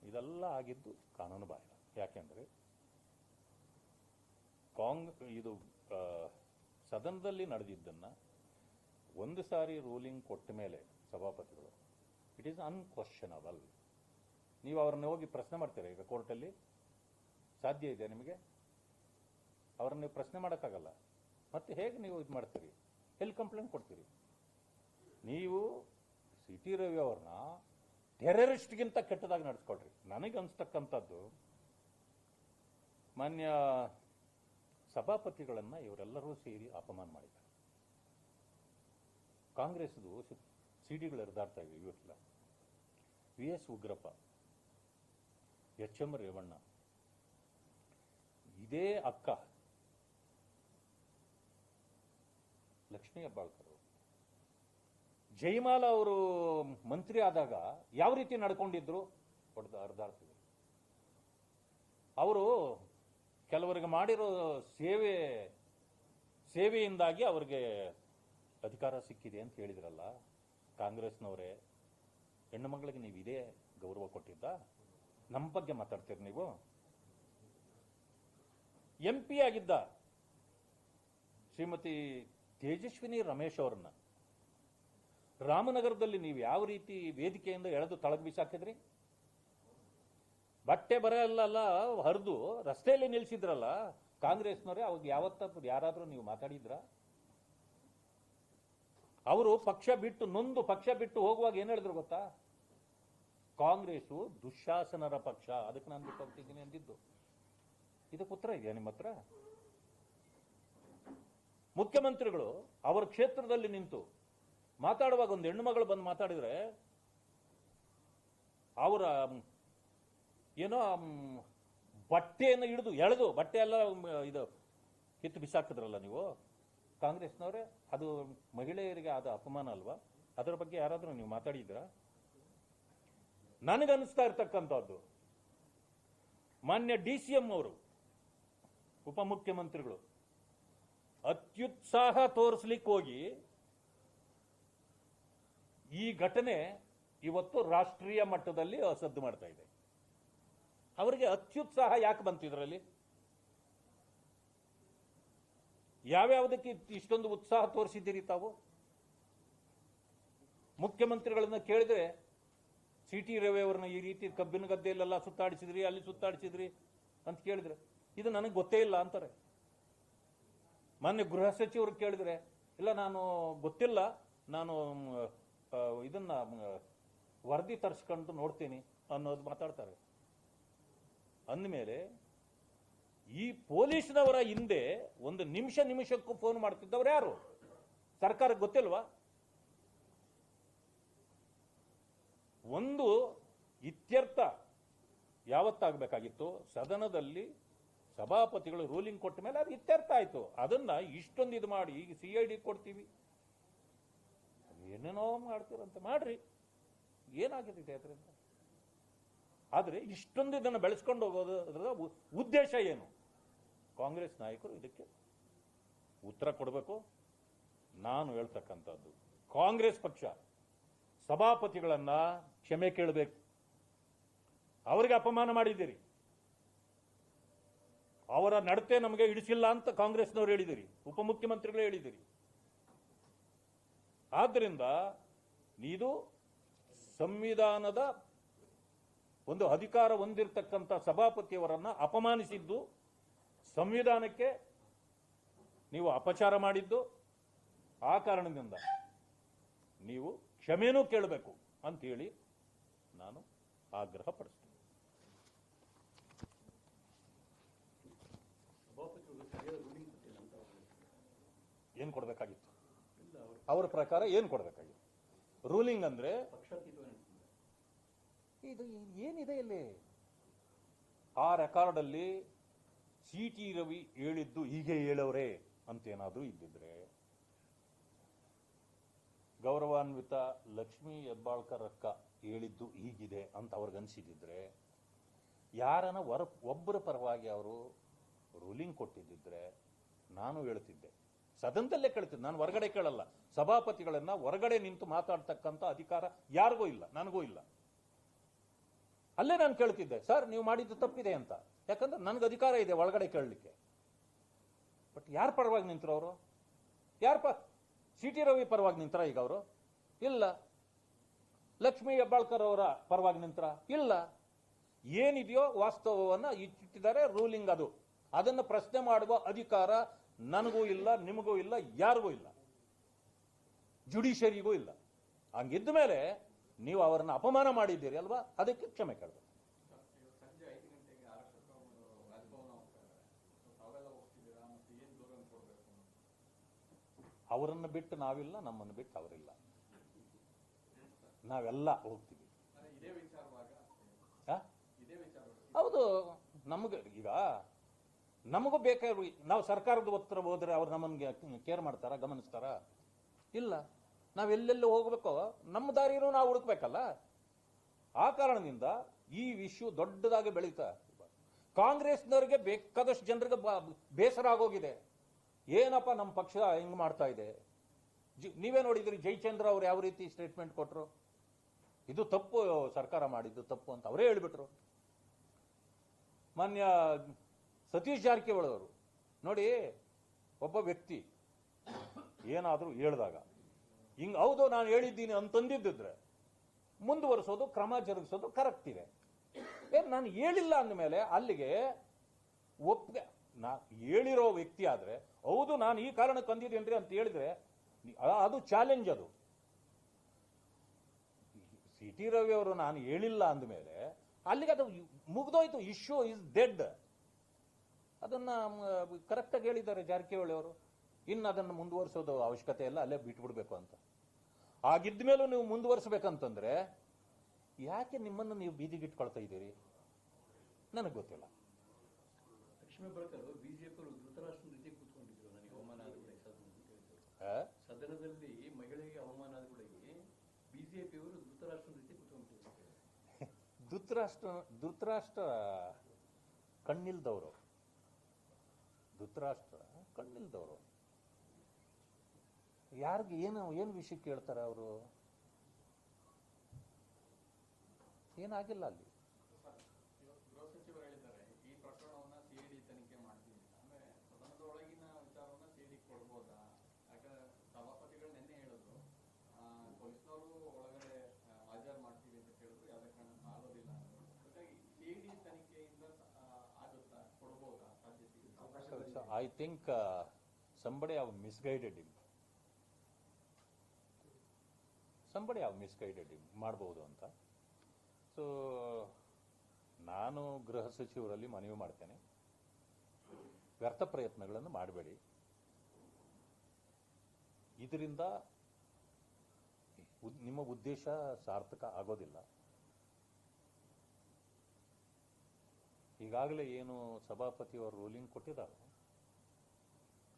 ಇದೆಲ್ಲ ಆಗಿದ್ದು ಕಾನೂನು ಬಾಹಿರ. ಯಾಕೆಂದ್ರೆ ಇದು ಸದನದಲ್ಲಿ ನಡೆದಿದ್ದನ್ನ ಒಂದು ಸಾರಿ ರೂಲಿಂಗ್ ಕೊಟ್ಟ ಮೇಲೆ ಸಭಾಪತಿಗಳು, ಇಟ್ ಈಸ್ ಅನ್ಕ್ವಶನಬಲ್. ನೀವು ಅವ್ರನ್ನ ಹೋಗಿ ಪ್ರಶ್ನೆ ಮಾಡ್ತೀರಾ? ಈಗ ಕೋರ್ಟಲ್ಲಿ ಸಾಧ್ಯ ಇದೆ ನಿಮಗೆ? ಅವ್ರನ್ನ ನೀವು ಪ್ರಶ್ನೆ ಮಾಡೋಕ್ಕಾಗಲ್ಲ. ಮತ್ತೆ ಹೇಗೆ ನೀವು ಇದು ಮಾಡ್ತೀರಿ? ಎಲ್ಲಿ ಕಂಪ್ಲೇಂಟ್ ಕೊಡ್ತೀರಿ? ನೀವು ಸಿ.ಟಿ. ರವಿ ಅವ್ರನ್ನ ಟೆರರಿಸ್ಟ್ಗಿಂತ ಕೆಟ್ಟದಾಗಿ ನಡೆಸ್ಕೊಳ್ರಿ. ನನಗೆ ಅನ್ಸ್ತಕ್ಕಂಥದ್ದು, ಮಾನ್ಯ ಸಭಾಪತಿಗಳನ್ನ ಇವರೆಲ್ಲರೂ ಸೇರಿ ಅಪಮಾನ ಮಾಡಿದ್ದಾರೆ. ಕಾಂಗ್ರೆಸ್ದು ಸಿಡಿಗಳು ಹರಿದಾಡ್ತಾ ಇವೆ ಇವತ್ತೆಲ್ಲ. V.S. ಉಗ್ರಪ್ಪ, H.M. ರೇವಣ್ಣ, ಇದೇ ಅಕ್ಕ ಲಕ್ಷ್ಮೀ ಹೆಬ್ಬಾಳ್ಕರ್, ಜಯಮಾಲ ಅವರು ಮಂತ್ರಿ ಆದಾಗ ಯಾವ ರೀತಿ ನಡ್ಕೊಂಡಿದ್ರು ಹರಿದಾಡ್ತಿದ್ರು. ಅವರು ಕೆಲವರಿಗೆ ಮಾಡಿರೋ ಸೇವೆಯಿಂದಾಗಿ ಅವ್ರಿಗೆ ಅಧಿಕಾರ ಸಿಕ್ಕಿದೆ ಅಂತ ಹೇಳಿದ್ರಲ್ಲ ಕಾಂಗ್ರೆಸ್ನವರೇ. ಹೆಣ್ಣು ಮಗಳಿಗೆ ನೀವು ಇದೇ ಗೌರವ ಕೊಟ್ಟಿದ್ದ? ನಮ್ಮ ಬಗ್ಗೆ ಮಾತಾಡ್ತೀರಿ ನೀವು. MP ಆಗಿದ್ದ ಶ್ರೀಮತಿ ತೇಜಸ್ವಿನಿ ರಮೇಶ್ ಅವ್ರನ್ನ ರಾಮನಗರದಲ್ಲಿ ನೀವು ಯಾವ ರೀತಿ ವೇದಿಕೆಯಿಂದ ಎಳೆದು ತಳಗ್ ಬಿಸಾಕಿದ್ರಿ? ಬಟ್ಟೆ ಬರ ಎಲ್ಲ ಹರಿದು ರಸ್ತೆಯಲ್ಲಿ ನಿಲ್ಸಿದ್ರಲ್ಲ ಕಾಂಗ್ರೆಸ್ನವರೇ. ಅವಾಗ ಯಾರಾದ್ರೂ ನೀವು ಮಾತಾಡಿದ್ರ? ಅವರು ಪಕ್ಷ ಬಿಟ್ಟು ನೊಂದು ಪಕ್ಷ ಬಿಟ್ಟು ಹೋಗುವಾಗ ಏನ್ ಹೇಳಿದ್ರು ಗೊತ್ತಾ? ಕಾಂಗ್ರೆಸ್ಸು ದುಶ್ಯಾಸನರ ಪಕ್ಷ, ಅದಕ್ಕೆ ನಾನು ಬಿಟ್ಟು ಹೋಗ್ತಿದ್ದೀನಿ ಅಂದಿದ್ದು. ಇದಕ್ಕೆ ಉತ್ತರ ಇದೆಯಾ ನಿಮ್ಮ ಹತ್ರ? ಮುಖ್ಯಮಂತ್ರಿಗಳು ಅವರ ಕ್ಷೇತ್ರದಲ್ಲಿ ನಿಂತು ಮಾತಾಡುವಾಗ ಒಂದು ಹೆಣ್ಣು ಮಗಳು ಬಂದು ಮಾತಾಡಿದ್ರೆ ಅವರ ಏನೋ ಬಟ್ಟೆಯನ್ನು ಹಿಡಿದು ಎಳೆದು ಬಟ್ಟೆ ಎಲ್ಲ ಇದು ಕಿತ್ತು ಬಿಸಾಕಿದ್ರಲ್ಲ ನೀವು ಕಾಂಗ್ರೆಸ್ನವರೇ. ಅದು ಮಹಿಳೆಯರಿಗೆ ಆದ ಅಪಮಾನ ಅಲ್ವಾ? ಅದರ ಬಗ್ಗೆ ಯಾರಾದ್ರೂ ನೀವು ಮಾತಾಡಿದ್ರಾ? ನನಗನ್ನಿಸ್ತಾ ಇರ್ತಕ್ಕಂಥದ್ದು, ಮಾನ್ಯ DCM ಅವರು, ಉಪಮುಖ್ಯಮಂತ್ರಿಗಳು ಅತ್ಯುತ್ಸಾಹ ತೋರಿಸ್ಲಿಕ್ಕೆ ಹೋಗಿ ಈ ಘಟನೆ ಇವತ್ತು ರಾಷ್ಟ್ರೀಯ ಮಟ್ಟದಲ್ಲಿ ಸದ್ದು ಮಾಡ್ತಾ ಇದೆ. ಅವರಿಗೆ ಅತ್ಯುತ್ಸಾಹ ಯಾಕೆ ಬಂತಿದ್ರಲ್ಲಿ? ಯಾವ್ಯಾವುದಕ್ಕೆ ಇಷ್ಟೊಂದು ಉತ್ಸಾಹ ತೋರಿಸಿದ್ದೀರಿ ತಾವು? ಮುಖ್ಯಮಂತ್ರಿಗಳನ್ನ ಕೇಳಿದ್ರೆ CT ರವಿ ಅವ್ರನ್ನ ಈ ರೀತಿ ಕಬ್ಬಿನ ಗದ್ದೆಯಲ್ಲೆಲ್ಲ ಸುತ್ತಾಡಿಸಿದ್ರಿ, ಅಲ್ಲಿ ಸುತ್ತಾಡಿಸಿದ್ರಿ ಅಂತ ಕೇಳಿದ್ರೆ ಇದು ನನಗೆ ಗೊತ್ತೇ ಇಲ್ಲ ಅಂತಾರೆ. ಮಾನ್ಯ ಗೃಹ ಸಚಿವರು ಕೇಳಿದ್ರೆ ಇಲ್ಲ ನಾನು ಗೊತ್ತಿಲ್ಲ, ನಾನು ಇದನ್ನ ವರದಿ ತರಿಸ್ಕೊಂಡು ನೋಡ್ತೀನಿ ಅನ್ನೋದು ಮಾತಾಡ್ತಾರೆ. ಅಂದಮೇಲೆ ಈ ಪೊಲೀಸ್ನವರ ಹಿಂದೆ ಒಂದು ನಿಮಿಷಕ್ಕೂ ಫೋನ್ ಮಾಡ್ತಿದ್ದವ್ರು ಯಾರು? ಸರ್ಕಾರಕ್ಕೆ ಗೊತ್ತಿಲ್ವಾ? ಒಂದು ಇತ್ಯರ್ಥ ಯಾವತ್ತಾಗಬೇಕಾಗಿತ್ತು? ಸದನದಲ್ಲಿ ಸಭಾಪತಿಗಳು ರೂಲಿಂಗ್ ಕೊಟ್ಟ ಮೇಲೆ ಅದು ಇತ್ಯರ್ಥ ಆಯ್ತು. ಅದನ್ನ ಇಷ್ಟೊಂದು ಇದು ಮಾಡಿ ಈಗ CID ಕೊಡ್ತೀವಿ, ಏನೇನೋ ಮಾಡ್ತೀರಂತ ಮಾಡ್ರಿ, ಏನಾಗಿದೆ ಅದರಿಂದ? ಆದ್ರೆ ಇಷ್ಟೊಂದು ಇದನ್ನು ಬೆಳೆಸ್ಕೊಂಡು ಹೋಗೋದ್ರ ಉದ್ದೇಶ ಏನು? ಕಾಂಗ್ರೆಸ್ ನಾಯಕರು ಇದಕ್ಕೆ ಉತ್ತರ ಕೊಡಬೇಕು. ನಾನು ಹೇಳ್ತಕ್ಕಂಥದ್ದು, ಕಾಂಗ್ರೆಸ್ ಪಕ್ಷ ಸಭಾಪತಿಗಳನ್ನ ಕ್ಷಮೆ ಕೇಳಬೇಕು. ಅವರಿಗೆ ಅಪಮಾನ ಮಾಡಿದ್ದೀರಿ, ಅವರ ನಡತೆ ನಮಗೆ ಹಿಡಿಸಿಲ್ಲ ಅಂತ ಕಾಂಗ್ರೆಸ್ನವರು ಹೇಳಿದಿರಿ, ಉಪಮುಖ್ಯಮಂತ್ರಿಗಳು ಹೇಳಿದಿರಿ. ಆದ್ದರಿಂದ ಇದು ಸಂವಿಧಾನದ ಒಂದು ಅಧಿಕಾರ ಹೊಂದಿರತಕ್ಕಂಥ ಸಭಾಪತಿಯವರನ್ನ ಅಪಮಾನಿಸಿದ್ದು, ಸಂವಿಧಾನಕ್ಕೆ ನೀವು ಅಪಚಾರ ಮಾಡಿದ್ದು, ಆ ಕಾರಣದಿಂದ ನೀವು ಕ್ಷಮೆನೂ ಕೇಳಬೇಕು ಅಂತೇಳಿ ನಾನು ಆಗ್ರಹ ಪಡಿಸ್ತೀನಿ. ಏನ್ ಕೊಡ್ಬೇಕಾಗಿತ್ತು? ಅವರ ಪ್ರಕಾರ ಏನ್ ಕೊಡ್ಬೇಕಾಗಿತ್ತು? ರೂಲಿಂಗ್ ಅಂದ್ರೆ ಇದು ಏನಿದೆ ಇಲ್ಲಿ? ಆ ರೆಕಾರ್ಡ್ ಅಲ್ಲಿ CT ರವಿ ಹೇಳಿದ್ದು ಹೀಗೆ ಹೇಳವ್ರೆ ಅಂತೇನಾದ್ರೂ ಇದ್ದಿದ್ರೆ, ಗೌರವಾನ್ವಿತ ಲಕ್ಷ್ಮೀ ಹೆಬ್ಬಾಳ್ಕರ್ ಅಕ್ಕ ಹೇಳಿದ್ದು ಹೀಗಿದೆ ಅಂತ ಅವ್ರಿಗನ್ಸಿದ್ರೆ, ಯಾರನ್ನ ಒಬ್ಬರ ಪರವಾಗಿ ಅವರು ರೂಲಿಂಗ್ ಕೊಟ್ಟಿದ್ದಿದ್ರೆ ನಾನು ಹೇಳ್ತಿದ್ದೆ, ಸದನದಲ್ಲೇ ಕೇಳ್ತಿದ್ದೆ. ನಾನು ಹೊರಗಡೆ ಕೇಳಲ್ಲ. ಸಭಾಪತಿಗಳನ್ನ ಹೊರಗಡೆ ನಿಂತು ಮಾತಾಡ್ತಕ್ಕಂಥ ಅಧಿಕಾರ ಯಾರಿಗೂ ಇಲ್ಲ, ನನಗೂ ಇಲ್ಲ. ಅಲ್ಲೇ ನಾನು ಕೇಳ್ತಿದ್ದೆ, ಸರ್ ನೀವು ಮಾಡಿದ್ದು ತಪ್ಪಿದೆ ಅಂತ. ಯಾಕಂದ್ರೆ ನನಗೆ ಅಧಿಕಾರ ಇದೆ ಒಳಗಡೆ ಕೇಳಲಿಕ್ಕೆ. ಬಟ್ ಯಾರ ಪರವಾಗಿ ನಿಂತರು ಅವರು? CT ರವಿ ಪರವಾಗಿ ನಿಂತರ ಈಗ ಅವರು? ಇಲ್ಲ. ಲಕ್ಷ್ಮೀ ಹೆಬ್ಬಾಳ್ಕರ್ ಅವರ ಪರವಾಗಿ ನಿಂತರ? ಇಲ್ಲ. ಏನಿದೆಯೋ ವಾಸ್ತವವನ್ನ ಇಟ್ಟಿದ್ದಾರೆ, ರೂಲಿಂಗ್ ಅದು. ಅದನ್ನು ಪ್ರಶ್ನೆ ಮಾಡುವ ಅಧಿಕಾರ ನನಗೂ ಇಲ್ಲ, ನಿಮಗೂ ಇಲ್ಲ, ಯಾರಿಗೂ ಇಲ್ಲ, ಜುಡಿಷಿಯರಿಗೂ ಇಲ್ಲ. ಹಂಗಿದ್ದ ಮೇಲೆ ನೀವು ಅವರನ್ನ ಅಪಮಾನ ಮಾಡಿದ್ದೀರಿ ಅಲ್ವಾ, ಅದಕ್ಕೆ ಕ್ಷಮೆ ಕೇಳಬೇಕು. ಅವರನ್ನು ಬಿಟ್ಟು ನಾವಿಲ್ಲ, ನಮ್ಮನ್ನು ಬಿಟ್ಟು ಅವರಿಲ್ಲ, ನಾವೆಲ್ಲ ಹೋಗ್ತೀವಿ. ಹೌದು, ನಮ್ಗೆ ಈಗ ನಮಗೂ ಬೇಕಾದ್ರು ನಾವು ಸರ್ಕಾರದ ಉತ್ತರ ಹೋದ್ರೆ ಅವ್ರು ನಮ್ಮನ್ಗೆ ಕೇರ್ ಮಾಡ್ತಾರ, ಗಮನಿಸ್ತಾರ? ಇಲ್ಲ. ನಾವೆಲ್ಲೆಲ್ಲೂ ಹೋಗ್ಬೇಕೋ ನಮ್ಮ ದಾರಿನೂ ನಾವು ಹುಡುಕ್ಬೇಕಲ್ಲ. ಆ ಕಾರಣದಿಂದ ಈ ವಿಷಯ ದೊಡ್ಡದಾಗಿ ಬೆಳೀತಾ, ಕಾಂಗ್ರೆಸ್ನವರಿಗೆ ಬೇಕಾದಷ್ಟು ಜನರಿಗೆ ಬೇಸರ ಆಗೋಗಿದೆ. ಏನಪ್ಪ ನಮ್ಮ ಪಕ್ಷ ಹಿಂಗ್ ಮಾಡ್ತಾ ಇದೆ. ನೀವೇ ನೋಡಿದ್ರಿ ಜಯಚಂದ್ರ ಅವ್ರು ಯಾವ ರೀತಿ ಸ್ಟೇಟ್ಮೆಂಟ್ ಕೊಟ್ಟರು. ಇದು ತಪ್ಪು, ಸರ್ಕಾರ ಮಾಡಿದ್ದು ತಪ್ಪು ಅಂತ ಅವರೇ ಹೇಳ್ಬಿಟ್ರು. ಮಾನ್ಯ ಸತೀಶ್ ಜಾರಕಿಹೊಳಿ ಅವರು ನೋಡಿ, ಒಬ್ಬ ವ್ಯಕ್ತಿ ಏನಾದರೂ ಹೇಳಿದಾಗ ಹಿಂಗ್ ಹೌದು ನಾನು ಹೇಳಿದ್ದೀನಿ ಅಂತಂದಿದ್ದಿದ್ರೆ ಮುಂದುವರಿಸೋದು, ಕ್ರಮ ಜರುಗಿಸೋದು ಕರೆಕ್ಟ್ ಇದೆ. ನಾನು ಹೇಳಿಲ್ಲ ಅಂದಮೇಲೆ ಅಲ್ಲಿಗೆ ಒಪ್ಪಿಗೆ, ನಾ ಹೇಳಿರೋ ವ್ಯಕ್ತಿ ಆದ್ರೆ ಹೌದು ನಾನು ಈ ಕಾರಣಕ್ಕೆ ಅಂದಿದ್ದೇನ್ರಿ ಅಂತ ಹೇಳಿದ್ರೆ ಅದು ಚಾಲೆಂಜ್. ಅದು ಸಿ ಟಿ ರವಿ ಅವರು ನಾನು ಹೇಳಿಲ್ಲ ಅಂದಮೇಲೆ ಅಲ್ಲಿಗೆ ಅದು ಮುಗ್ದೋಯ್ತು, ಇಶ್ಯೂ ಇಸ್ ಡೆಡ್. ಅದನ್ನ ಕರೆಕ್ಟಾಗಿ ಹೇಳಿದ್ದಾರೆ ಜಾರಕಿಹೊಳಿ ಅವರು. ಇನ್ನು ಅದನ್ನು ಮುಂದುವರಿಸೋದು ಅವಶ್ಯಕತೆ ಇಲ್ಲ, ಅಲ್ಲೇ ಬಿಟ್ಬಿಡ್ಬೇಕು ಅಂತ. ಆಗಿದ್ದ ಮೇಲೂ ನೀವು ಮುಂದುವರಿಸಬೇಕಂತಂದ್ರೆ ಯಾಕೆ ನಿಮ್ಮನ್ನು ನೀವು ಬೀದಿಗಿಟ್ಕೊಳ್ತಾ ಇದ್ದೀರಿ ನನಗೆ ಗೊತ್ತಿಲ್ಲ. ಲಕ್ಷ್ಮೀ ಬಳಕರು ಬಿಜೆಪಿ ಧೃತರಾಷ್ಟ್ರ ರೀತಿ ಕೂತ್ಕೊಂಡಿದ್ರು. ನನಗೆ ಅವಮಾನ ಆದ ಕೂಡ ಸದನದಲ್ಲಿ ಮಹಿಳೆಗೆ ಅವಮಾನ ಆದ ಕೂಡ ಬಿಜೆಪಿಯವರು ಧೃತರಾಷ್ಟ್ರ ರೀತಿ ಕೂತ್ಕೊಂಡಿದ್ರು. ಧೃತರಾಷ್ಟ್ರ ಕಣ್ಣಿಲ್ದವರು, ಧೃತರಾಷ್ಟ್ರ ಕಣ್ಣಿಲ್ದವರು ಯಾರಿಗೆ ಏನು ವಿಷಯ ಕೇಳ್ತಾರೆ ಅವರು? ಏನಾಗಿಲ್ಲ ಅಲ್ಲಿ. ಗೃಹ ಸಚಿವರು ಹೇಳಿದ್ದಾರೆ ಈ ಪ್ರಕರಣವನ್ನ ಸಿಐಡಿ ತನಿಖೆ ಮಾಡ್ತೀವಿ. ಆಮೇಲೆ ಸದನದೊಳಗಿನ ವಿಚಾರವನ್ನ ಸಿಐಡಿ ಕೊಡ್ಬೋದಾ? ಯಾಕಂದ್ರೆ ಸಭಾಪತಿಗಳು ನಿನ್ನೆ ಹೇಳಿದ್ರು ಪೊಲೀಸ್ನವರು ಒಳಗಡೆ ಹಾಜರು ಮಾಡ್ತೀವಿ ಅಂತ ಹೇಳಿದ್ರು, ಯಾವುದೇ ಕಾರಣ ಆಗೋದಿಲ್ಲ. ಹಾಗಾಗಿ ಸಿಐಡಿ ತನಿಖೆಯಿಂದ ಆಗುತ್ತಾ, ಕೊಡ್ಬೋದಾ ಸಾಧ್ಯತೆ? I think somebody have misguided him. ಮಾಡಬಹುದು ಅಂತ. ಸೊ ನಾನು ಗೃಹ ಸಚಿವರಲ್ಲಿ ಮನವಿ ಮಾಡ್ತೇನೆ, ವ್ಯರ್ಥ ಪ್ರಯತ್ನಗಳನ್ನು ಮಾಡಬೇಡಿ. ಇದರಿಂದ ನಿಮ್ಮ ಉದ್ದೇಶ ಸಾರ್ಥಕ ಆಗೋದಿಲ್ಲ. ಈಗಾಗಲೇ ಏನು ಸಭಾಪತಿಯವರು ರೂಲಿಂಗ್ ಕೊಟ್ಟಿದ್ದಾರೆ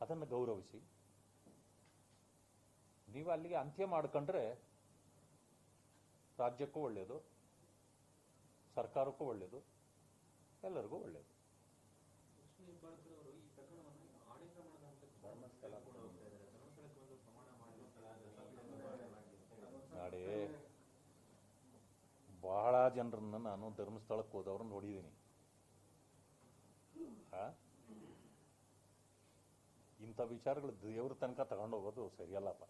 ಅದನ್ನು ಗೌರವಿಸಿ ನೀವು ಅಲ್ಲಿಗೆ ಅಂತ್ಯ ಮಾಡ್ಕೊಂಡ್ರೆ ರಾಜ್ಯಕ್ಕೂ ಒಳ್ಳೆಯದು, ಸರ್ಕಾರಕ್ಕೂ ಒಳ್ಳೆಯದು, ಎಲ್ಲರಿಗೂ ಒಳ್ಳೆಯದು. ನಾಡೇ ಬಹಳ ಜನರನ್ನ ನಾನು ಧರ್ಮಸ್ಥಳಕ್ಕೆ ಹೋದವ್ರನ್ನ ನೋಡಿದ್ದೀನಿ. ಇಂಥ ವಿಚಾರಗಳು ದೇವ್ರ ತನಕ ತಗೊಂಡೋಗೋದು ಸರಿಯಲ್ಲಪ್ಪ.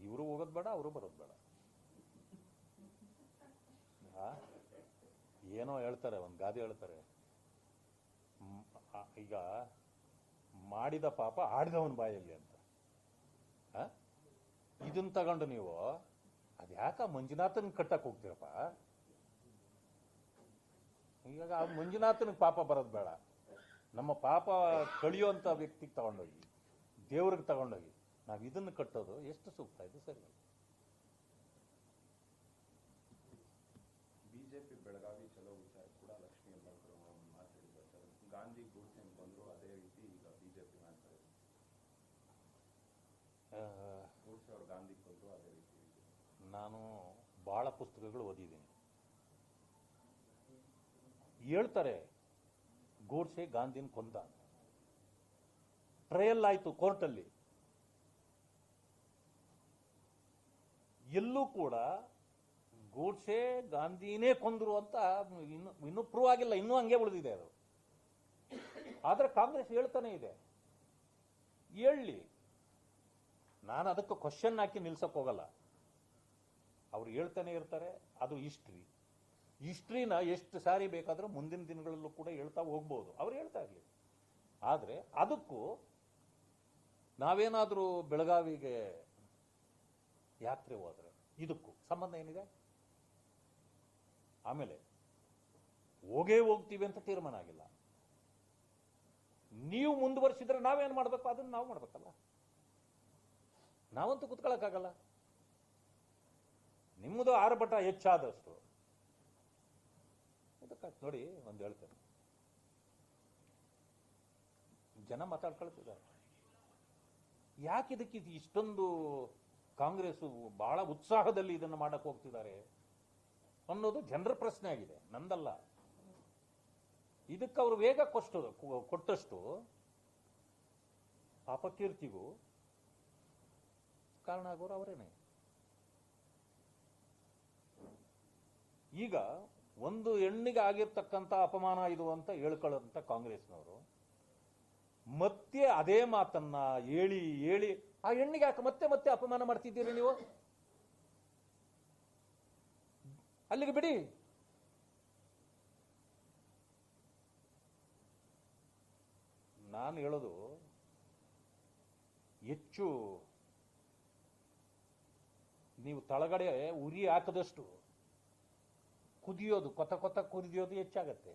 ಇವರು ಹೋಗೋದು ಬೇಡ, ಅವರು ಬರೋದು ಬೇಡ. ಏನೋ ಹೇಳ್ತಾರೆ, ಒಂದು ಗಾದೆ ಹೇಳ್ತಾರೆ, ಈಗ ಮಾಡಿದ ಪಾಪ ಆಡಿದವನ ಬಾಯಲ್ಲಿ ಅಂತ. ಇದನ್ನ ತಗೊಂಡು ನೀವು ಅದ್ಯಾಕ ಮಂಜುನಾಥನ್ ಕಟ್ಟಕ್ ಹೋಗ್ತೀರಪ್ಪ? ಈಗ ಆ ಮಂಜುನಾಥನಿಗೆ ಪಾಪ ಬರೋದು ಬೇಡ, ನಮ್ಮ ಪಾಪ ಕಳಿಯುವಂತ ವ್ಯಕ್ತಿಗೆ ತಗೊಂಡೋಗಿ, ದೇವ್ರಿಗೆ ತಗೊಂಡೋಗಿ ನಾವು ಇದನ್ನು ಕಟ್ಟೋದು ಎಷ್ಟು ಸೂಕ್ತ? ಇದು ಸರಿ. ಬಿಜೆಪಿ ಬೆಳಗಾವಿ ಚಲೋ ವಿಚಾರ ಕೂಡ ಲಕ್ಷ್ಮೀ ಹೆಬ್ಬಾಳ್ಕರ್ ಮಾತಾಡಿದ್ದಾರೆ ಸರ್. ಗಾಂಧಿ ಗೂಡ್ಸೆ ಬಂದ್ರು ಅದೇ ರೀತಿ ಈಗ ಬಿಜೆಪಿ ಮಾಡ್ತಾರೆ. ಗೂಡ್ಸೆ ಅವರು ಗಾಂಧಿ ಕೊಂದ್ರು ಅದೇ ರೀತಿ. ನಾನು ಬಹಳ ಪುಸ್ತಕಗಳು ಓದಿದ್ದೀನಿ. ಹೇಳ್ತಾರೆ ಗೋಡ್ಸೆ ಗಾಂಧಿನ ಕೊಂದ, ಟ್ರಯಲ್ ಆಯ್ತು ಕೋರ್ಟಲ್ಲಿ, ಎಲ್ಲೂ ಕೂಡ ಗೋಡ್ಸೆ ಗಾಂಧಿನೇ ಕೊಂದ್ರು ಅಂತ ಇನ್ನೂ ಪ್ರೂವ್ ಆಗಿಲ್ಲ, ಇನ್ನೂ ಹಂಗೆ ಉಳಿದಿದೆ ಅದು. ಆದ್ರೆ ಕಾಂಗ್ರೆಸ್ ಹೇಳ್ತಾನೆ ಇದೆ, ಹೇಳಿ, ನಾನು ಅದಕ್ಕೆ ಕ್ವಶನ್ ಹಾಕಿ ನಿಲ್ಸಕ್ ಹೋಗಲ್ಲ. ಅವ್ರು ಹೇಳ್ತಾನೆ ಇರ್ತಾರೆ, ಅದು ಹಿಸ್ಟ್ರಿನ ಎಷ್ಟು ಸಾರಿ ಬೇಕಾದ್ರೂ ಮುಂದಿನ ದಿನಗಳಲ್ಲೂ ಕೂಡ ಹೇಳ್ತಾ ಹೋಗ್ಬೋದು, ಅವ್ರು ಹೇಳ್ತಾ ಇರ್ಲಿ. ಆದ್ರೆ ಅದಕ್ಕೂ ನಾವೇನಾದ್ರೂ ಬೆಳಗಾವಿಗೆ ಯಾತ್ರೆ ಹೋದ್ರೆ ಇದಕ್ಕೂ ಸಂಬಂಧ ಏನಿದೆ? ಆಮೇಲೆ ಹೋಗ್ತೀವಿ ಅಂತ ತೀರ್ಮಾನ ಆಗಿಲ್ಲ. ನೀವು ಮುಂದುವರಿಸಿದ್ರೆ ನಾವೇನ್ ಮಾಡ್ಬೇಕು? ಅದನ್ನ ನಾವು ಮಾಡ್ಬೇಕಲ್ಲ. ನಾವಂತೂ ಕುತ್ಕೊಳ್ಳಕ್ಕಾಗಲ್ಲ. ನಿಮ್ಮದು ಆರ್ಭಟ ಹೆಚ್ಚಾದಷ್ಟು ನೋಡಿ, ಒಂದು ಹೇಳ್ತೇನೆ, ಜನ ಮಾತಾಡ್ಕೊಳ್ತಿದ್ದಾರೆ. ಯಾಕೆ ಇದಕ್ಕೆ ಇಷ್ಟೊಂದು ಕಾಂಗ್ರೆಸ್ ಬಹಳ ಉತ್ಸಾಹದಲ್ಲಿ ಇದನ್ನು ಮಾಡಕ್ ಹೋಗ್ತಿದ್ದಾರೆ ಅನ್ನೋದು ಜನರ ಪ್ರಶ್ನೆ ಆಗಿದೆ, ನಂದಲ್ಲ. ಇದಕ್ಕೆ ಅವರು ವೇಗ ಕೊಟ್ಟಷ್ಟು ಅಪಕೀರ್ತಿಗೂ ಕಾರಣ ಆಗೋರು ಅವರೇನೆ. ಈಗ ಒಂದು ಹೆಣ್ಣಿಗೆ ಆಗಿರ್ತಕ್ಕಂಥ ಅಪಮಾನ ಇದು ಅಂತ ಹೇಳ್ಕೊಳ್ಳೋಂಥ ಕಾಂಗ್ರೆಸ್ನವರು ಮತ್ತೆ ಅದೇ ಮಾತನ್ನ ಹೇಳಿ ಹೇಳಿ ಆ ಹೆಣ್ಣಿಗೆ ಯಾಕೆ ಮತ್ತೆ ಮತ್ತೆ ಅಪಮಾನ ಮಾಡ್ತಿದ್ದೀರಿ ನೀವು? ಅಲ್ಲಿಗೆ ಬಿಡಿ. ನಾನು ಹೇಳೋದು ಹೆಚ್ಚು ನೀವು ತಳಗಡೆ ಉರಿ ಹಾಕದಷ್ಟು ಕುದಿಯೋದು, ಕೊತ ಕುದಿಯೋದು ಹೆಚ್ಚಾಗತ್ತೆ.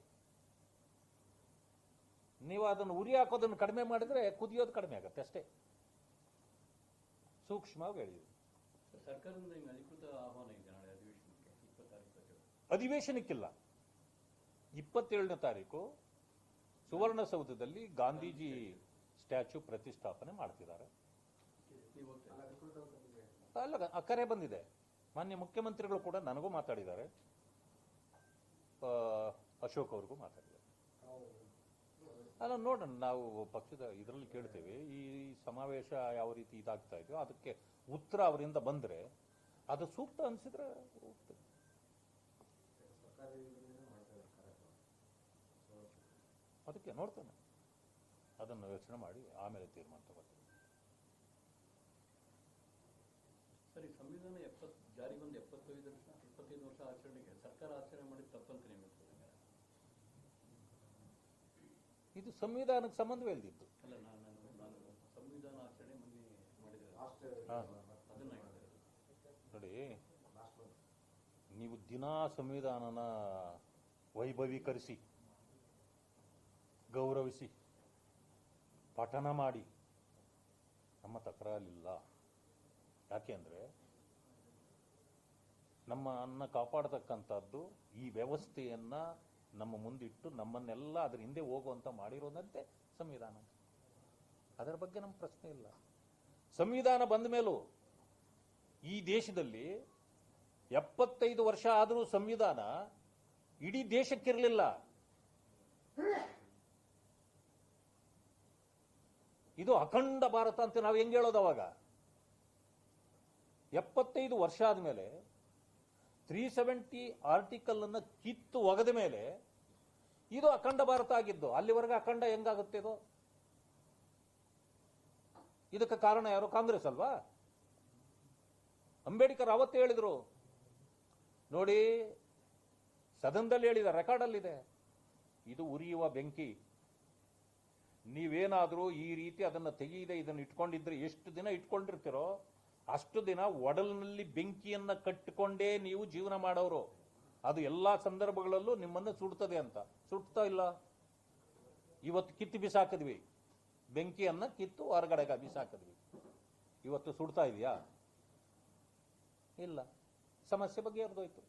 ನೀವು ಅದನ್ನು ಉರಿ ಹಾಕೋದನ್ನು ಕಡಿಮೆ ಮಾಡಿದ್ರೆ ಕುದಿಯೋದು ಕಡಿಮೆ ಆಗತ್ತೆ ಅಷ್ಟೇ. ಸೂಕ್ಷ್ಮವಾಗಿ ಹೇಳಿದ್ವಿ. ಸರ್ಕಾರದಿಂದ ನಿಮ್ಗೆ ಅಧಿಕೃತ ಆಹ್ವಾನ ಇದೆ ನಾಳೆ ಅಧಿವೇಶನಕ್ಕೆ 26 ಅಧಿವೇಶನಕ್ಕಿಲ್ಲ. 27ನೇ ತಾರೀಕು ಸುವರ್ಣಸೌಧದಲ್ಲಿ ಗಾಂಧೀಜಿ ಸ್ಟ್ಯಾಚ್ಯೂ ಪ್ರತಿಷ್ಠಾಪನೆ ಮಾಡ್ತಿದ್ದಾರೆ. ನೀವು ಹೋಗ್ತೀರಾ? ಅಲ್ಲ, ಕರೆ ಬಂದಿದೆ. ಮಾನ್ಯ ಮುಖ್ಯಮಂತ್ರಿಗಳು ಕೂಡ ನನಗೂ ಮಾತಾಡಿದ್ದಾರೆ, ಅಶೋಕ್ ಅವ್ರಿಗೂ ಮಾತಾಡಿದ್ದಾರೆ. ಅಲ್ಲ, ನೋಡೋಣ, ನಾವು ಪಕ್ಷದ ಇದರಲ್ಲಿ ಕೇಳ್ತೇವೆ ಈ ಸಮಾವೇಶ ಯಾವ ರೀತಿ ಇದಾಗ್ತಾ ಇದೆಯೋ ಅದಕ್ಕೆ ಉತ್ತರ ಅವರಿಂದ ಬಂದರೆ ಅದು ಸೂಕ್ತ ಅನಿಸಿದ್ರೆ ಹೋಗ್ತದೆ. ಅದಕ್ಕೆ ನೋಡ್ತೇನೆ, ಅದನ್ನು ಯೋಚನೆ ಮಾಡಿ ಆಮೇಲೆ ತೀರ್ಮಾನ ತಗೋತೀನಿ. ಸರಿ, ಸಂವಿಧಾನ ಜಾರಿ ಬಂದು 25 ವರ್ಷ ಆಚರಣೆಗೆ ಸರ್ಕಾರ ಆಚರಣೆ ಮಾಡಿದ ತಪ್ಪಂತ ನೀವು ಇದು ಸಂವಿಧಾನಕ್ಕೆ ಸಂಬಂಧವೇ ಇಲ್ದಿತ್ತು. ಅಲ್ಲ, ನಾನು ಸಂವಿಧಾನ ಆಚರಣೆ ಮೊನ್ನೆ ಮಾಡಿದ್ರೆ ಅದನ್ನ ನೋಡಿ, ನೀವು ದಿನಾ ಸಂವಿಧಾನನ ವೈಭವೀಕರಿಸಿ ಗೌರವಿಸಿ ಪಠನ ಮಾಡಿ ನಮ್ಮ ತಕರಾರಿಲ್ಲ. ಯಾಕೆಂದ್ರೆ ನಮ್ಮನ್ನ ಕಾಪಾಡತಕ್ಕಂಥದ್ದು ಈ ವ್ಯವಸ್ಥೆಯನ್ನ ನಮ್ಮ ಮುಂದಿಟ್ಟು ನಮ್ಮನ್ನೆಲ್ಲ ಅದ್ರ ಹಿಂದೆ ಹೋಗುವಂತ ಮಾಡಿರೋದಂತೆ ಸಂವಿಧಾನ. ಅದರ ಬಗ್ಗೆ ನಮ್ಮ ಪ್ರಶ್ನೆ ಇಲ್ಲ. ಸಂವಿಧಾನ ಬಂದ ಮೇಲೂ ಈ ದೇಶದಲ್ಲಿ 75 ವರ್ಷ ಆದರೂ ಸಂವಿಧಾನ ಇಡೀ ದೇಶಕ್ಕಿರಲಿಲ್ಲ. ಇದು ಅಖಂಡ ಭಾರತ ಅಂತ ನಾವು ಹೆಂಗೆ ಹೇಳೋದು? ಅವಾಗ 75 ವರ್ಷ ಆದಮೇಲೆ 370 ಆರ್ಟಿಕಲ್ ಅನ್ನ ಕಿತ್ತು ಒಗೆದ ಮೇಲೆ ಇದು ಅಖಂಡ ಭಾರತ ಆಗಿದ್ದು. ಅಲ್ಲಿವರೆಗೆ ಅಖಂಡ ಹೆಂಗಾಗುತ್ತೆ ಇದು? ಇದಕ್ಕೆ ಕಾರಣ ಯಾರು? ಕಾಂಗ್ರೆಸ್ ಅಲ್ವಾ? ಅಂಬೇಡ್ಕರ್ ಅವತ್ತೇ ಹೇಳಿದ್ರು ನೋಡಿ, ಸದನದಲ್ಲಿ ಹೇಳಿದ, ರೆಕಾರ್ಡಲ್ಲಿದೆ, ಇದು ಉರಿಯುವ ಬೆಂಕಿ. ನೀವೇನಾದ್ರೂ ಈ ರೀತಿ ಅದನ್ನು ತೆಗೆಯದೆ ಇದನ್ನು ಇಟ್ಕೊಂಡಿದ್ರೆ ಎಷ್ಟು ದಿನ ಇಟ್ಕೊಂಡಿರ್ತೀರೋ ಅಷ್ಟು ದಿನ ಒಡಲಿನಲ್ಲಿ ಬೆಂಕಿಯನ್ನ ಕಟ್ಟಿಕೊಂಡೇ ನೀವು ಜೀವನ ಮಾಡೋರು. ಅದು ಎಲ್ಲಾ ಸಂದರ್ಭಗಳಲ್ಲೂ ನಿಮ್ಮನ್ನು ಸುಡ್ತದೆ ಅಂತ. ಸುಡ್ತಾ ಇಲ್ಲ. ಇವತ್ತು ಕಿತ್ತು ಬಿಸಾಕಿದ್ವಿ, ಬೆಂಕಿಯನ್ನ ಕಿತ್ತು ಹೊರಗಡೆಗೆ ಬಿಸಾಕಿದ್ವಿ. ಇವತ್ತು ಸುಡ್ತಾ ಇದೆಯಾ? ಇಲ್ಲ. ಸಮಸ್ಯೆ ಬಗ್ಗೆ ಹರಿದೋಯ್ತು.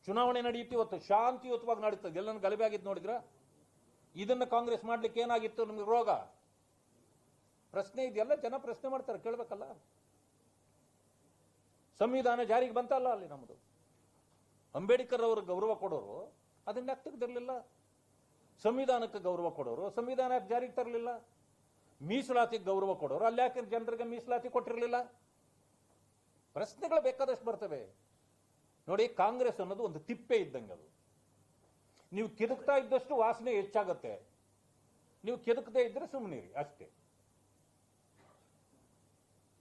ಚುನಾವಣೆ ನಡೆಯುತ್ತೆ, ಇವತ್ತು ಶಾಂತಿಯುತವಾಗಿ ನಡೀತದೆ. ಎಲ್ಲನೂ ಗಲಭೆ ಆಗಿದ್ದು ನೋಡಿದ್ರ? ಇದನ್ನ ಕಾಂಗ್ರೆಸ್ ಮಾಡ್ಲಿಕ್ಕೆ ಏನಾಗಿತ್ತು ನಿಮ್ಗೆ ರೋಗ? ಪ್ರಶ್ನೆ ಇದೆಯಲ್ಲ, ಜನ ಪ್ರಶ್ನೆ ಮಾಡ್ತಾರೆ, ಕೇಳ್ಬೇಕಲ್ಲ. ಸಂವಿಧಾನ ಜಾರಿಗೆ ಬಂತಲ್ಲ ಅಲ್ಲಿ ನಮ್ಮದು. ಅಂಬೇಡ್ಕರ್ ಅವರು ಗೌರವ ಕೊಡೋರು ಅದನ್ನ ಯಾಕೆ ತೆಗೆದಿರಲಿಲ್ಲ? ಸಂವಿಧಾನಕ್ಕೆ ಗೌರವ ಕೊಡೋರು ಸಂವಿಧಾನ ಯಾಕೆ ಜಾರಿಗೆ ತರಲಿಲ್ಲ? ಮೀಸಲಾತಿಗೆ ಗೌರವ ಕೊಡೋರು ಅಲ್ಲಿ ಯಾಕೆ ಜನರಿಗೆ ಮೀಸಲಾತಿ ಕೊಟ್ಟಿರಲಿಲ್ಲ? ಪ್ರಶ್ನೆಗಳು ಬೇಕಾದಷ್ಟು ಬರ್ತವೆ. ನೋಡಿ, ಕಾಂಗ್ರೆಸ್ ಅನ್ನೋದು ಒಂದು ತಿಪ್ಪೆ ಇದ್ದಂಗೆ. ಅದು ನೀವು ಕೆದಕ್ತಾ ಇದ್ದಷ್ಟು ವಾಸನೆ ಹೆಚ್ಚಾಗತ್ತೆ. ನೀವು ಕೆದಕದೇ ಇದ್ರೆ ಸುಮ್ಮನಿರಿ ಅಷ್ಟೇ.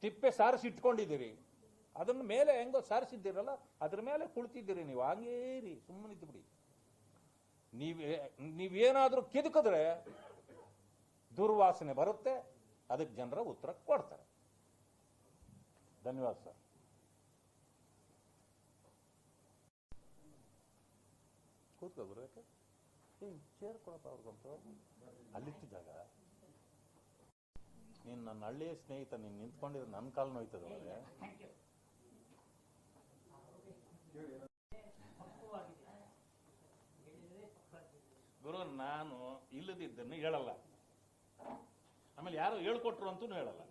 ತಿಪ್ಪೆ ಸಾರಿಸಿ ಇಟ್ಕೊಂಡಿದ್ದೀರಿ, ಅದನ್ನ ಮೇಲೆ ಹೆಂಗೋ ಸಾರಿಸಿದ್ದೀರಲ್ಲ ಅದ್ರ ಮೇಲೆ ಕುಳಿತಿದ್ದೀರಿ ನೀವು. ಹಂಗೇರಿ, ಸುಮ್ಮನಿದ್ದು ಬಿಡಿ. ನೀವೇನಾದ್ರೂ ಕೆದಕಿದ್ರೆ ದುರ್ವಾಸನೆ ಬರುತ್ತೆ, ಅದಕ್ಕೆ ಜನರ ಉತ್ತರ ಕೊಡ್ತಾರೆ. ಧನ್ಯವಾದ ಸರ್. ಕೂತ್ಕೋ ಬರಬೇಕು. ಚೇರ್ ಕೊಡಪ್ಪ ಅವ್ರಿಗಂತೂ. ಅಲ್ಲಿತ್ತು ಜಾಗ. ನೀನು ನನ್ನ ಹಳ್ಳಿಯ ಸ್ನೇಹಿತ, ನೀನು ನಿಂತ್ಕೊಂಡಿದ್ರೆ ನನ್ನ ಕಾಲು ನೋಯ್ತದ ಒಳಗೆ. ಗುರು, ನಾನು ಇಲ್ಲದಿದ್ದನ್ನು ಹೇಳಲ್ಲ, ಆಮೇಲೆ ಯಾರು ಹೇಳ್ಕೊಟ್ರು ಅಂತೂ ಹೇಳಲ್ಲ.